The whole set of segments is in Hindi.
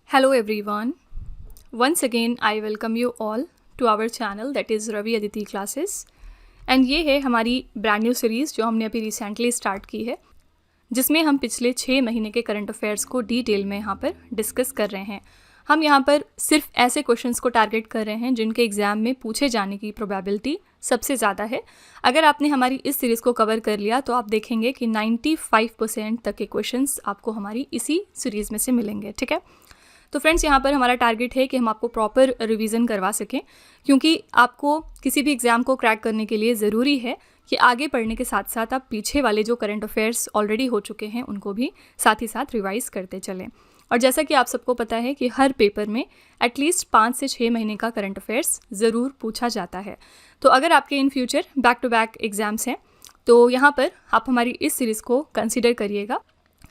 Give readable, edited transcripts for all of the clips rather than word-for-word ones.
Hello everyone. Once again I welcome you all to our channel that is Ravi Aditi Classes. And ये है हमारी ब्रांड न्यू सीरीज़ जो हमने अभी रिसेंटली स्टार्ट की है, जिसमें हम पिछले 6 महीने के करंट अफेयर्स को डिटेल में यहाँ पर डिस्कस कर रहे हैं। हम यहाँ पर सिर्फ ऐसे क्वेश्चंस को टारगेट कर रहे हैं जिनके एग्ज़ाम में पूछे जाने की प्रोबेबिलिटी सबसे ज़्यादा है। अगर आपने हमारी इस सीरीज़ को कवर कर लिया तो आप देखेंगे कि 95% तक के क्वेश्चंस आपको हमारी इसी सीरीज़ में से मिलेंगे। ठीक है, तो फ्रेंड्स यहाँ पर हमारा टारगेट है कि हम आपको प्रॉपर रिवीजन करवा सकें, क्योंकि आपको किसी भी एग्ज़ाम को क्रैक करने के लिए ज़रूरी है कि आगे पढ़ने के साथ साथ आप पीछे वाले जो करंट अफेयर्स ऑलरेडी हो चुके हैं उनको भी साथ ही साथ रिवाइज़ करते चलें। और जैसा कि आप सबको पता है कि हर पेपर में एटलीस्ट 5 से 6 महीने का करंट अफेयर्स ज़रूर पूछा जाता है। तो अगर आपके in future back to back exams हैं तो यहाँ पर आप हमारी इस सीरीज़ को कंसिडर करिएगा।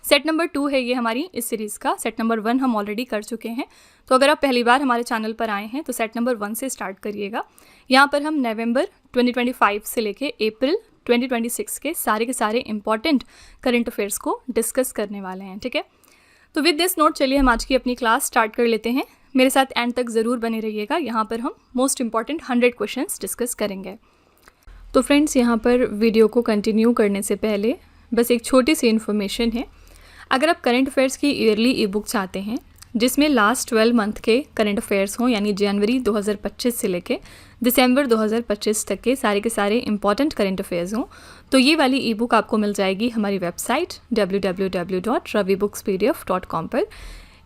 सेट नंबर 2 है ये हमारी इस सीरीज़ का। सेट नंबर 1 हम ऑलरेडी कर चुके हैं, तो अगर आप पहली बार हमारे चैनल पर आए हैं तो सेट नंबर 1 से स्टार्ट करिएगा। यहाँ पर हम नवंबर 2025 से लेके अप्रैल 2026 के सारे इंपॉर्टेंट करंट अफेयर्स को डिस्कस करने वाले हैं। ठीक है, तो विद दिस नोट चलिए हम आज की अपनी क्लास स्टार्ट कर लेते हैं। मेरे साथ एंड तक ज़रूर बने रहिएगा, यहाँ पर हम मोस्ट इंपॉर्टेंट 100 क्वेश्चंस डिस्कस करेंगे। तो फ्रेंड्स यहाँ पर वीडियो को कंटिन्यू करने से पहले बस एक छोटी सी इन्फॉर्मेशन है। अगर आप करंट अफेयर्स की ईयरली ई बुक चाहते हैं जिसमें लास्ट 12 मंथ के करंट अफेयर्स हों, यानी जनवरी 2025 से लेके दिसंबर 2025 तक के सारे इंपॉर्टेंट करंट अफेयर्स हों, तो ये वाली ई बुक आपको मिल जाएगी हमारी वेबसाइट www.ravibooks.pdf.com पर।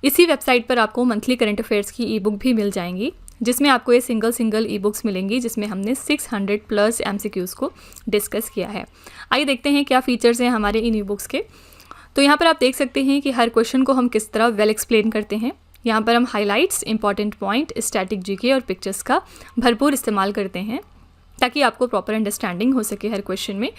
इसी वेबसाइट पर आपको मंथली करंट अफेयर्स की ई बुक भी मिल जाएंगी, जिसमें आपको ये सिंगल ई बुक्स मिलेंगी, जिसमें हमने 600 प्लस MCQs को डिस्कस किया है। आइए देखते हैं क्या फीचर्स हैं हमारे इन ई बुक्स के। तो यहाँ पर आप देख सकते हैं कि हर क्वेश्चन को हम किस तरह वेल एक्सप्लेन करते हैं। यहाँ पर हम highlights, important point, static GK और पिक्चर्स का भरपूर इस्तेमाल करते हैं ताकि आपको प्रॉपर अंडरस्टैंडिंग हो सके हर क्वेश्चन में।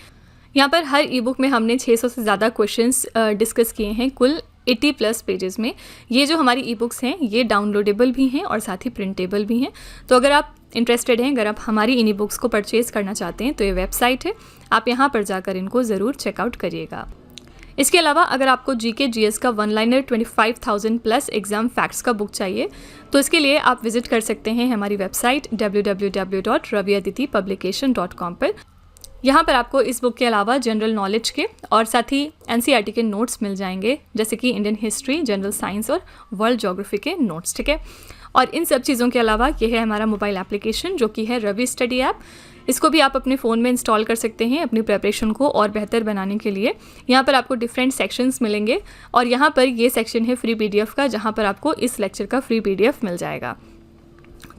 यहाँ पर हर ई बुक में हमने 600 से ज़्यादा क्वेश्चंस डिस्कस किए हैं कुल 80 प्लस पेजेस में। ये जो हमारी ई बुक्स हैं ये डाउनलोडेबल भी हैं और साथ ही प्रिंटेबल भी हैं। तो अगर आप इंटरेस्टेड हैं, अगर आप हमारी इन ई बुक्स को परचेज़ करना चाहते हैं तो ये वेबसाइट है, आप यहाँ पर जाकर इनको ज़रूर चेकआउट करिएगा। इसके अलावा अगर आपको जीके जीएस का 1 लाइनर 25,000 प्लस एग्जाम फैक्ट्स का बुक चाहिए तो इसके लिए आप विजिट कर सकते हैं हमारी वेबसाइट www.raviaditipublication.com पर। यहाँ पर आपको इस बुक के अलावा जनरल नॉलेज के और साथ ही NCERT के नोट्स मिल जाएंगे, जैसे कि इंडियन हिस्ट्री, जनरल साइंस और वर्ल्ड ज्योग्राफी के नोट्स। ठीक है, और इन सब चीज़ों के अलावा ये है हमारा मोबाइल एप्लीकेशन जो कि है रवि स्टडी ऐप। इसको भी आप अपने फ़ोन में इंस्टॉल कर सकते हैं अपनी प्रिपरेशन को और बेहतर बनाने के लिए। यहाँ पर आपको डिफरेंट सेक्शंस मिलेंगे और यहाँ पर ये सेक्शन है फ्री PDF का, जहाँ पर आपको इस लेक्चर का फ्री PDF मिल जाएगा।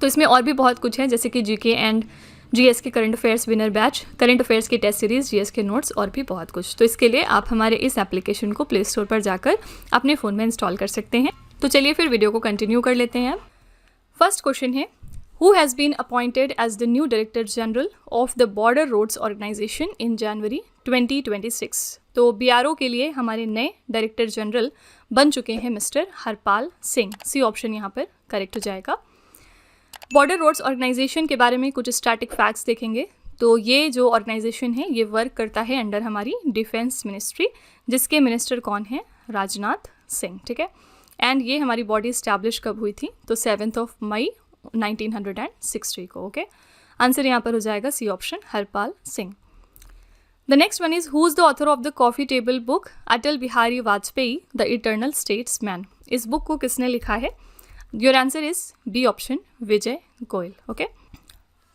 तो इसमें और भी बहुत कुछ है, जैसे कि जीके एंड GS के current affairs winner batch, current affairs की टेस्ट सीरीज़, GS के नोट्स और भी बहुत कुछ। तो इसके लिए आप हमारे इस एप्लीकेशन को प्ले स्टोर पर जाकर अपने फ़ोन में इंस्टॉल कर सकते हैं। तो चलिए फिर वीडियो को कंटिन्यू कर लेते हैं। फर्स्ट क्वेश्चन है, Who has been appointed as the new Director General of the Border Roads Organization in January 2026? तो BRO के लिए हमारे नए डायरेक्टर जनरल बन चुके हैं mister Harpal Singh. C option यहाँ पर करेक्ट हो जाएगा। बॉर्डर रोड्स ऑर्गेनाइजेशन के बारे में कुछ स्टैटिक फैक्ट्स देखेंगे। तो ये जो ऑर्गेनाइजेशन है ये वर्क करता है अंडर हमारी डिफेंस मिनिस्ट्री, जिसके मिनिस्टर कौन है? राजनाथ सिंह। ठीक है, एंड ये हमारी बॉडी इस्टेब्लिश कब हुई थी? तो 7 मई 1960 को। ओके, आंसर यहाँ पर हो जाएगा C option, Harpal Singh. The next one is, who is the author of the coffee table book Atal Bihari Vajpayee the eternal statesman? इस बुक को किसने लिखा है? Your answer is B option, Vijay Goel. Okay,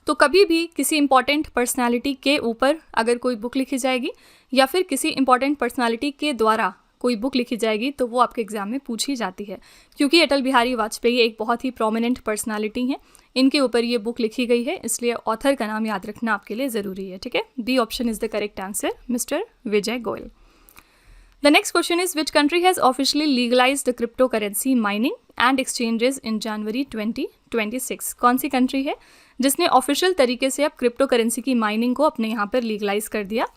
तो कभी भी किसी इंपॉर्टेंट पर्सनालिटी के ऊपर अगर कोई बुक लिखी जाएगी या फिर किसी इंपॉर्टेंट पर्सनालिटी के द्वारा कोई बुक लिखी जाएगी तो वो आपके एग्जाम में पूछी जाती है, क्योंकि अटल बिहारी वाजपेयी एक बहुत ही प्रोमिनेंट पर्सनालिटी हैं, इनके ऊपर ये बुक लिखी गई है, इसलिए ऑथर का नाम याद रखना आपके लिए ज़रूरी है। ठीक है, B option is the correct answer, mister Vijay Goyal. The next question is, which country has officially legalised the cryptocurrency mining and exchanges in January 2026? कौन सी कंट्री है जिसने ऑफिशियल तरीके से अब क्रिप्टो करेंसी की माइनिंग को अपने यहाँ पर लीगलाइज कर दिया?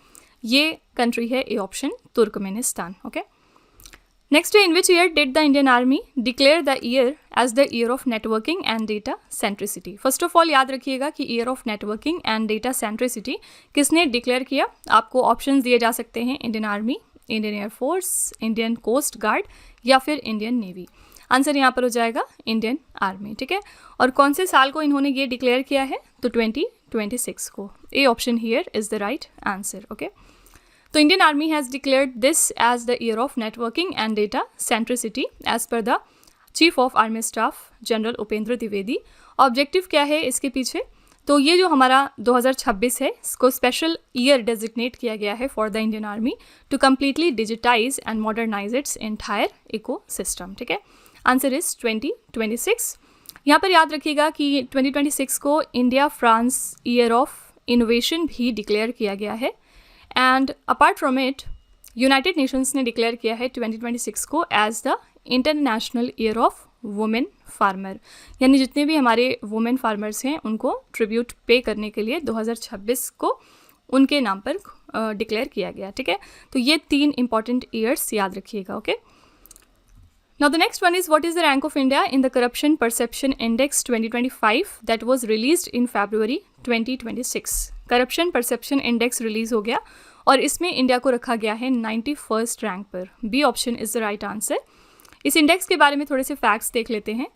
ये कंट्री है A option, Turkmenistan. Okay, next है, in which year did the Indian army declare the year as the year of networking and data centricity? First of all याद रखिएगा कि year of networking and data centricity किसने डिक्लेयर किया? आपको ऑप्शंस दिए जा सकते हैं, Indian army, Indian air force, Indian coast guard या फिर इंडियन नेवी। आंसर यहाँ पर हो जाएगा इंडियन आर्मी, ठीक है। और कौन से साल को इन्होंने ये डिक्लेयर किया है, तो 2026 को। A option here is the right answer, okay. तो Indian army has declared this as the year of networking and data centricity as per the chief of army staff general Upendra Dwivedi. Objective क्या है इसके पीछे, तो ये जो हमारा 2026 है इसको स्पेशल ईयर डेजिग्नेट किया गया है for the Indian army to completely digitize and modernize its entire ecosystem, ठीक है। Answer is 2026। यहाँ पर याद रखिएगा कि 2026 को India France year of innovation भी डिक्लेयर किया गया है। And apart from it United Nations ने डिक्लेयर किया है 2026 को as the international year of women farmer, यानी जितने भी हमारे वुमेन फार्मर्स हैं उनको ट्रिब्यूट पे करने के लिए 2026 को उनके नाम पर डिक्लेयर किया गया, ठीक है। तो ये 3 इंपॉर्टेंट ईयर्स याद रखिएगा, okay. Now the next one is what is the rank of India in the Corruption Perception Index 2025 that was released in February 2026। Corruption Perception Index release हो गया और इसमें इंडिया को रखा गया है 91st रैंक पर। B option is the right answer. इस इंडेक्स के बारे में थोड़े से फैक्ट्स देख लेते हैं।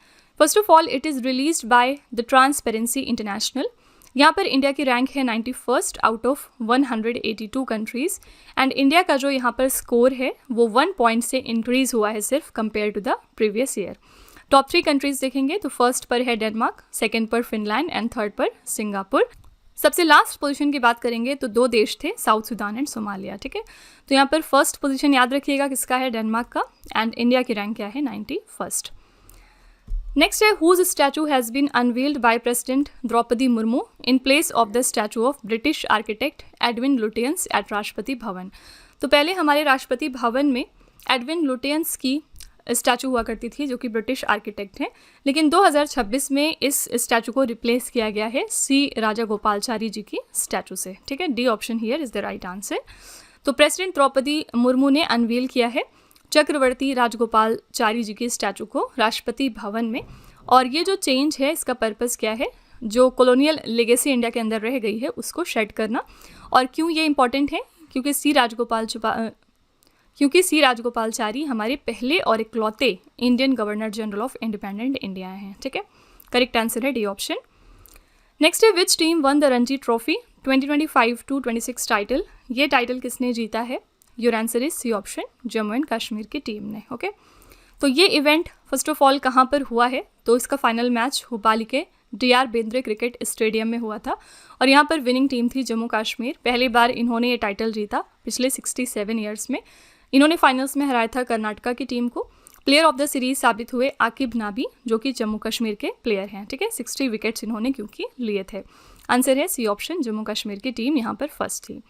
First of all it is released by the Transparency International. यहाँ पर इंडिया की रैंक है 91st out of 182 countries and India का जो यहाँ पर स्कोर है वो 1 पॉइंट से इंक्रीज़ हुआ है सिर्फ compare to the previous year. Top 3 countries देखेंगे तो फर्स्ट पर है डेनमार्क, सेकंड पर फिनलैंड एंड थर्ड पर सिंगापुर। सबसे लास्ट पोजीशन की बात करेंगे तो 2 देश थे, साउथ सुडान एंड सोमालिया, ठीक है। तो यहाँ पर फर्स्ट पोजीशन याद रखिएगा किसका है, डेनमार्क का, एंड इंडिया की रैंक क्या है, 91st। नेक्स्ट है whose statue has been unveiled by president Droupadi Murmu in place of the statue of British architect Edwin Lutyens at Rashtrapati Bhavan. तो पहले हमारे राष्ट्रपति भवन में एडविन लुटियंस की स्टैचू हुआ करती थी जो कि ब्रिटिश आर्किटेक्ट हैं, लेकिन 2026 में इस स्टैचू को रिप्लेस किया गया है सी राजागोपालचारी जी की स्टैचू से, ठीक है। D option here is the right answer. तो प्रेसिडेंट द्रौपदी मुर्मू ने अनवील किया है चक्रवर्ती राजगोपालचारी जी की स्टैचू को राष्ट्रपति भवन में, और ये जो चेंज है इसका पर्पस क्या है, जो कॉलोनियल लेगेसी इंडिया के अंदर रह गई है उसको शेड करना। और क्यों ये इंपॉर्टेंट है, क्योंकि सी राजगोपालचारी हमारे पहले और इकलौते Indian governor general of independent India हैं, ठीक है। करेक्ट आंसर है डी ऑप्शन। नेक्स्ट है which team won the Ranji trophy 2025-26 title. ये टाइटल किसने जीता है, your answer is C option, Jammu and Kashmir की टीम ने, ओके। तो ये इवेंट फर्स्ट ऑफ ऑल कहाँ पर हुआ है, तो इसका फाइनल मैच भोपाल के DR बेंद्रे क्रिकेट स्टेडियम में हुआ था और यहाँ पर विनिंग टीम थी जम्मू कश्मीर। पहली बार इन्होंने ये टाइटल जीता पिछले 67 ईयर्स में। इन्होंने फाइनल्स में हराया था कर्नाटका की टीम को। प्लेयर ऑफ द सीरीज साबित हुए आकिब नाबी जो कि जम्मू कश्मीर के प्लेयर हैं, ठीक है। 60 विकेट्स इन्होंने क्योंकि लिए थे। आंसर है सी ऑप्शन, जम्मू कश्मीर की टीम यहाँ पर फर्स्ट थी।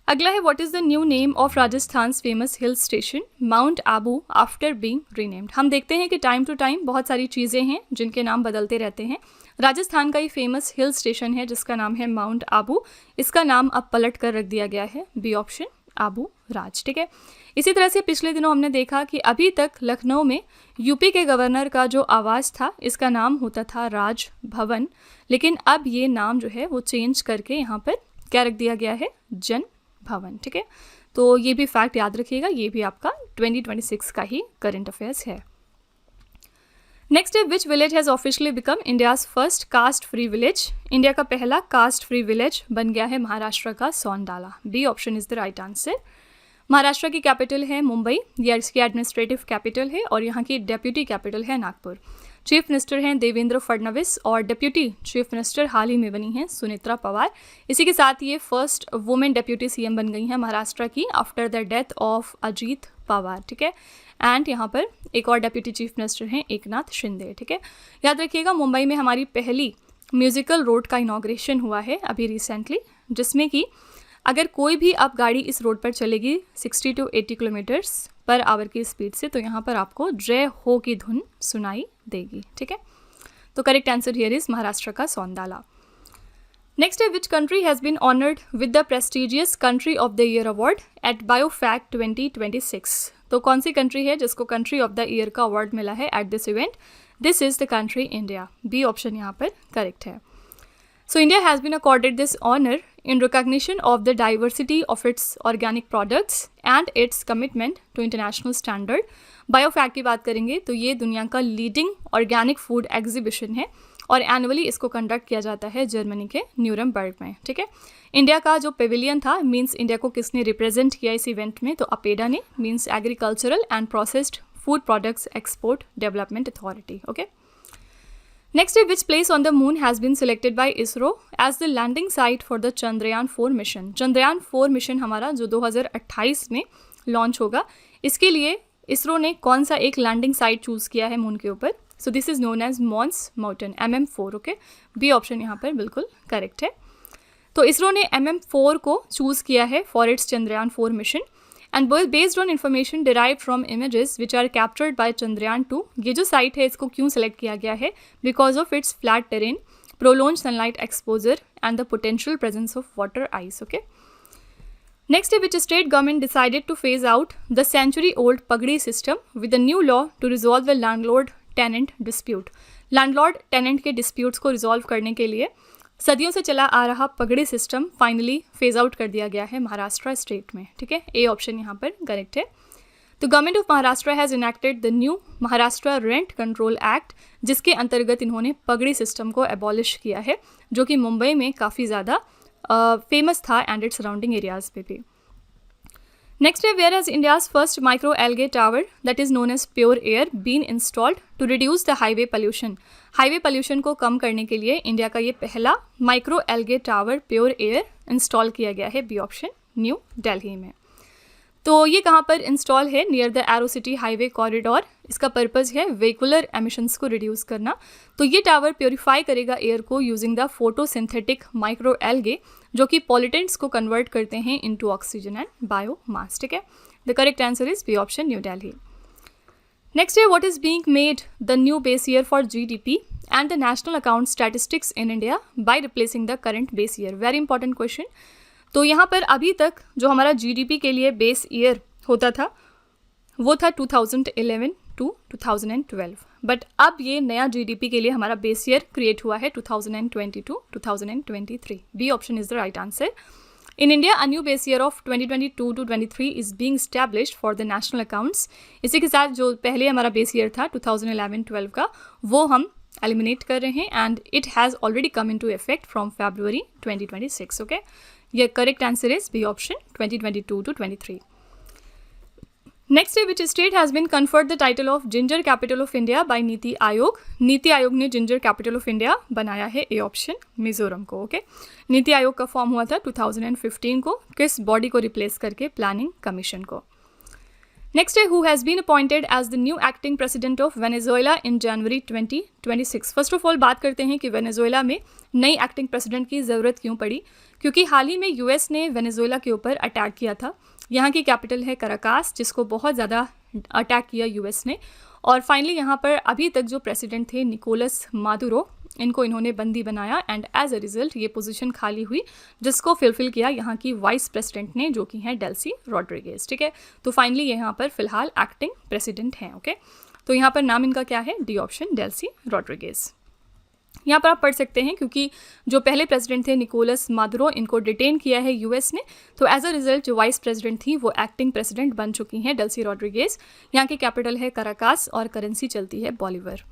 अगला है what is the new name of Rajasthan famous hill station mount Abu after being renamed. हम देखते हैं कि टाइम टू टाइम बहुत सारी चीज़ें हैं जिनके नाम बदलते रहते हैं। राजस्थान का ही फेमस हिल स्टेशन है जिसका नाम है माउंट आबू, इसका नाम अब पलट कर रख दिया गया है, बी ऑप्शन आबू राज, ठीक है। इसी तरह से पिछले दिनों हमने देखा कि अभी तक लखनऊ में यूपी के गवर्नर का जो आवास था इसका नाम होता था राज भवन, लेकिन अब ये नाम जो है वो चेंज करके यहाँ पर क्या रख दिया गया है, जन भवन, ठीक है। तो ये भी फैक्ट याद रखिएगा, ये भी आपका 2026 का ही करंट अफेयर्स है। नेक्स्ट है which village has officially become India's first caste free village. India का पहला कास्ट फ्री विलेज बन गया है महाराष्ट्र का Sondala, B option is the right answer. Maharashtra की कैपिटल है मुंबई, ये इसकी एडमिनिस्ट्रेटिव कैपिटल है और यहाँ की डेप्यूटी कैपिटल है नागपुर। चीफ मिनिस्टर हैं देवेंद्र फडणवीस और डिप्यूटी चीफ मिनिस्टर हाल ही में बनी हैं सुनेत्रा पवार। इसी के साथ ये फर्स्ट वुमेन डिप्यूटी CM बन गई हैं महाराष्ट्र की after the death of Ajit Pawar, ठीक है। एंड यहाँ पर एक और डिप्यूटी चीफ मिनिस्टर हैं एकनाथ शिंदे, ठीक है। याद रखिएगा मुंबई में हमारी पहली म्यूजिकल रोड का इनॉग्रेशन हुआ है अभी रिसेंटली, जिसमें कि अगर कोई भी अब गाड़ी इस रोड पर चलेगी 60 to 80 किलोमीटर्स पर आवर की स्पीड से, तो यहाँ पर आपको जय हो की धुन सुनाई देगी, ठीक है। तो correct answer here is Maharashtra का सोनडाला। नेक्स्ट है which country has been honoured with the prestigious country of the year award at बायोफैक्ट 2026। तो कौन सी कंट्री है जिसको कंट्री ऑफ द ईयर का अवार्ड मिला है at this event, this is the country India, B option यहाँ पर करेक्ट है। So India has been accorded this honor in recognition of the diversity of its organic products and its commitment to international standard. बायोफैक्ट की बात करेंगे तो ये दुनिया का लीडिंग ऑर्गेनिक फूड एग्जीबिशन है और एनुअली इसको कंडक्ट किया जाता है जर्मनी के न्यूरमबर्ग में, ठीक है। इंडिया का जो पेविलियन था, मीन्स इंडिया को किसने रिप्रेजेंट किया इस इवेंट में, तो अपेडा ने, means agricultural and processed food products export development authority, okay. Next, which place on the moon has been selected by ISRO as the landing site for the Chandrayaan 4 mission? Chandrayaan 4 mission हमारा जो 2028 में लॉन्च होगा, इसके लिए इसरो ने कौन सा एक लैंडिंग साइट चूज़ किया है मून के ऊपर? So this is known as Mons mountain, MM4, okay. B option यहाँ पर बिल्कुल करेक्ट है। तो इसरो ने MM4 को चूज़ किया है for its Chandrayaan 4 mission and based on information derive from images which are captured by Chandrayaan 2। ये जो साइट है इसको क्यों सेलेक्ट किया गया है? Because of its flat terrain, prolong sunlight exposure and the potential presence of water ice, okay. Next, which state government decided to phase out the century-old Pagdi system with a new law to resolve the landlord-tenant dispute? Landlord-tenant के disputes को resolve करने के लिए सदियों से चला आ रहा पगड़ी सिस्टम फाइनली फेज आउट कर दिया गया है महाराष्ट्र स्टेट में, ठीक है। ए ऑप्शन यहाँ पर करेक्ट है। तो government of Maharashtra has enacted the new Maharashtra rent control act, जिसके अंतर्गत इन्होंने पगड़ी सिस्टम को एबॉलिश किया है, जो कि मुंबई में काफ़ी ज़्यादा फेमस था एंड इट्स सराउंडिंग एरियाज पे भी। नेक्स्ट है, where has India's first micro algae tower that is known as pure air been installed to reduce the highway pollution? Highway pollution को कम करने के लिए इंडिया का ये पहला micro algae tower pure air install किया गया है। बी ऑप्शन, न्यू दिल्ली में। तो ये कहाँ पर इंस्टॉल है? Near the arrow city highway corridor. इसका पर्पज़ है व्हीकुलर एमिशंस को रिड्यूस करना। तो ये टावर प्योरीफाई करेगा एयर को using the photosynthetic micro algae, जो कि पॉल्यूटेंट्स को कन्वर्ट करते हैं इनटू ऑक्सीजन एंड बायोमास, ठीक है। The correct answer is B option, new Delhi. Next है, what is being made the new base year for GDP and the national account statistics in India by replacing the current base year? Very important question. तो यहाँ पर अभी तक जो हमारा GDP के लिए बेस ईयर होता था वो था 2011 टू 2012, बट अब ये नया GDP के लिए हमारा बेस ईयर क्रिएट हुआ है 2020 to 2023। B option is the right answer. In India, a new base year of 2022 to 23 is being established for the national accounts. इसी के साथ जो पहले हमारा बेस ईयर था 2011-12 का, वो हम एलिमिनेट कर रहे हैं and it has already come into effect from February 2026, ओके। ये correct answer is B option, 2022 to 23। Next है, which state has been conferred the title of ginger capital of India by NITI Aayog? NITI Aayog ने जिंजर कैपिटल ऑफ इंडिया बनाया है। ए ऑप्शन, मिजोरम को, ओके। नीति आयोग का फॉर्म हुआ था 2015 को, किस बॉडी को रिप्लेस करके? प्लानिंग कमीशन को। नेक्स्ट है, who has been appointed as the new acting president of Venezuela in January 2026? First of all बात करते हैं कि वेनेजुएला में नई एक्टिंग प्रेसिडेंट की ज़रूरत क्यों पड़ी? क्योंकि हाल ही में US ने वेनेजुएला के ऊपर अटैक किया था। यहाँ की कैपिटल है कराकास, जिसको बहुत ज़्यादा अटैक किया US ने, और फाइनली यहाँ पर अभी तक जो प्रेसिडेंट थे निकोलस मादुरो, इनको इन्होंने बंदी बनाया एंड एज अ रिजल्ट ये पोजीशन खाली हुई, जिसको फिलफिल किया यहाँ की वाइस प्रेसिडेंट ने, जो कि हैं डेल्सी रॉड्रिगेज, ठीक है। तो फाइनली यहाँ पर फिलहाल एक्टिंग प्रेसिडेंट हैं, ओके। तो यहाँ पर नाम इनका क्या है? D option, Delsey Rodriguez. यहाँ पर आप पढ़ सकते हैं क्योंकि जो पहले प्रेसिडेंट थे निकोलस मादुरो, इनको डिटेन किया है US ने, तो एज अ रिजल्ट जो वाइस प्रेसिडेंट थी वो एक्टिंग प्रेसिडेंट बन चुकी हैं, डेल्सी रॉड्रिगेज। यहाँ की कैपिटल है कराकास और करेंसी चलती है बॉलीवर।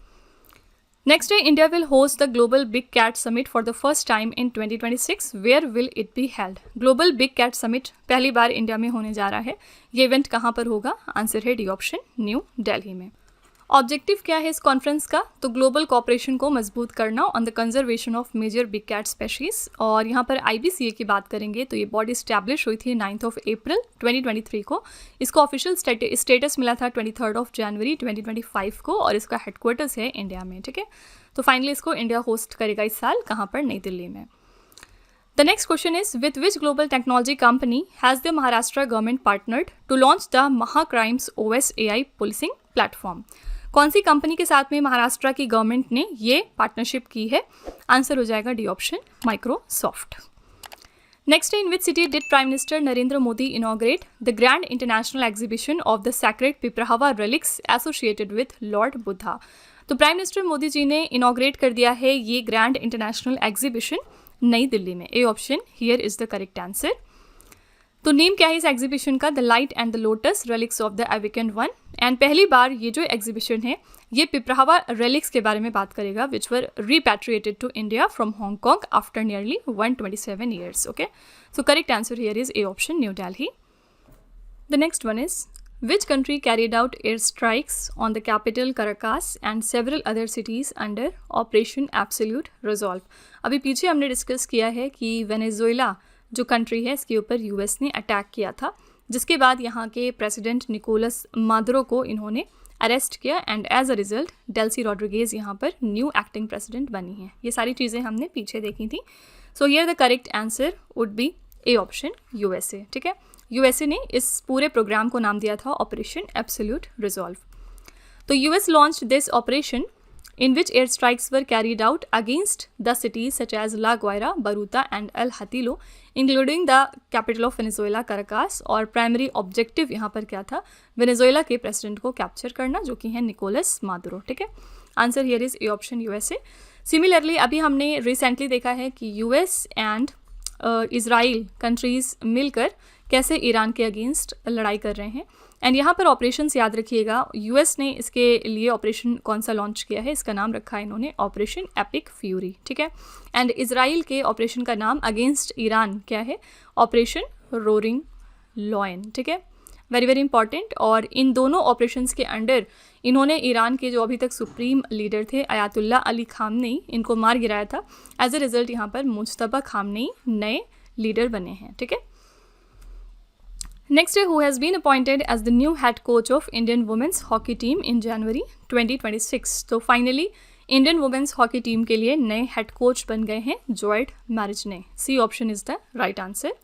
नेक्स्ट है, India will host the global big cat summit for the first time in 2026। Where will it be held? Global big cat summit पहली बार इंडिया में होने जा रहा है। ये इवेंट कहाँ पर होगा? आंसर है डी ऑप्शन, न्यू दिल्ली में। ऑब्जेक्टिव क्या है इस कॉन्फ्रेंस का? तो ग्लोबल कॉपरेशन को मजबूत करना on the conservation of major big cat species. और यहाँ पर IBCA की बात करेंगे तो ये बॉडी स्टैब्लिश हुई थी 9 अप्रैल 2023 को। इसको ऑफिशियल स्टेटस मिला था 23 जनवरी 2025 को, और इसका हेडक्वार्टर्स है इंडिया में, ठीक है। तो फाइनली इसको इंडिया होस्ट करेगा इस साल, कहाँ पर? नई दिल्ली में। The next question is, with which global technology company has the Maharashtra government partnered to launch the Mahacrimes OS AI policing platform? कौन सी कंपनी के साथ में महाराष्ट्र की गवर्नमेंट ने ये पार्टनरशिप की है? आंसर हो जाएगा D option, Microsoft. Next, in which city did Prime Minister Narendra Modi inaugurate the Grand International Exhibition of the Sacred Piprahava Relics associated with Lord Buddha? तो प्राइम मिनिस्टर मोदी जी ने इनॉग्रेट कर दिया है ये ग्रैंड इंटरनेशनल एग्जीबिशन नई दिल्ली में. A option here is the correct answer. तो नेम क्या है इस एग्जीबिशन का? The light and the lotus relics of the awakened one. And पहली बार ये जो एग्जीबिशन है ये पिपरावा रेलिक्स के बारे में बात करेगा which were repatriated to India from Hong Kong after nearly 127 years. Okay, so correct answer here is A option, new Delhi. The next one is which country carried out airstrikes on the capital Caracas and several other cities under Operation Absolute Resolve? अभी पीछे हमने डिस्कस किया है कि वेनेजुएला जो कंट्री है इसके ऊपर यूएस ने अटैक किया था, जिसके बाद यहाँ के प्रेसिडेंट निकोलस मादुरो को इन्होंने अरेस्ट किया and as a result Delcy Rodriguez यहाँ पर न्यू एक्टिंग प्रेसिडेंट बनी है. ये सारी चीज़ें हमने पीछे देखी थी. सो here the correct answer would be A option, USA. ठीक है, यूएसए ने इस पूरे प्रोग्राम को नाम दिया था ऑपरेशन एब्सोल्यूट रिजॉल्व. तो US launched this operation in which air strikes were carried out against the cities such as La Guaira, Baruta and El Hatillo including the capital of Venezuela Caracas. और प्राइमरी ऑब्जेक्टिव यहाँ पर क्या था? वेनेजुएला के प्रेसिडेंट को कैप्चर करना जो कि है निकोलस मादुरो. ठीक है, answer here is A option, USA. Similarly अभी हमने रिसेंटली देखा है कि यूएस एंड इज़राइल कंट्रीज़ मिलकर कैसे ईरान के अगेंस्ट लड़ाई कर रहे हैं. एंड यहाँ पर ऑपरेशंस याद रखिएगा, यूएस ने इसके लिए ऑपरेशन कौन सा लॉन्च किया है, इसका नाम रखा है इन्होंने ऑपरेशन एपिक फ्यूरी. ठीक है, एंड इज़राइल के ऑपरेशन का नाम अगेंस्ट ईरान क्या है? Operation roaring lion. ठीक है, वेरी वेरी इंपॉर्टेंट. और इन दोनों ऑपरेशंस के अंडर इन्होंने ईरान के जो अभी तक सुप्रीम लीडर थे अयातुल्ला अली खामनेई, इनको मार गिराया था. एज अ रिजल्ट यहाँ पर मुज्तबा खामनेई नए लीडर बने हैं. ठीक है, नेक्स्ट है, who has been appointed as the new head coach of Indian women's hockey team in January 2026. तो finally Indian women's hockey team के लिए नए हेड कोच बन गए हैं Sjoerd Marijne. C option is the right answer.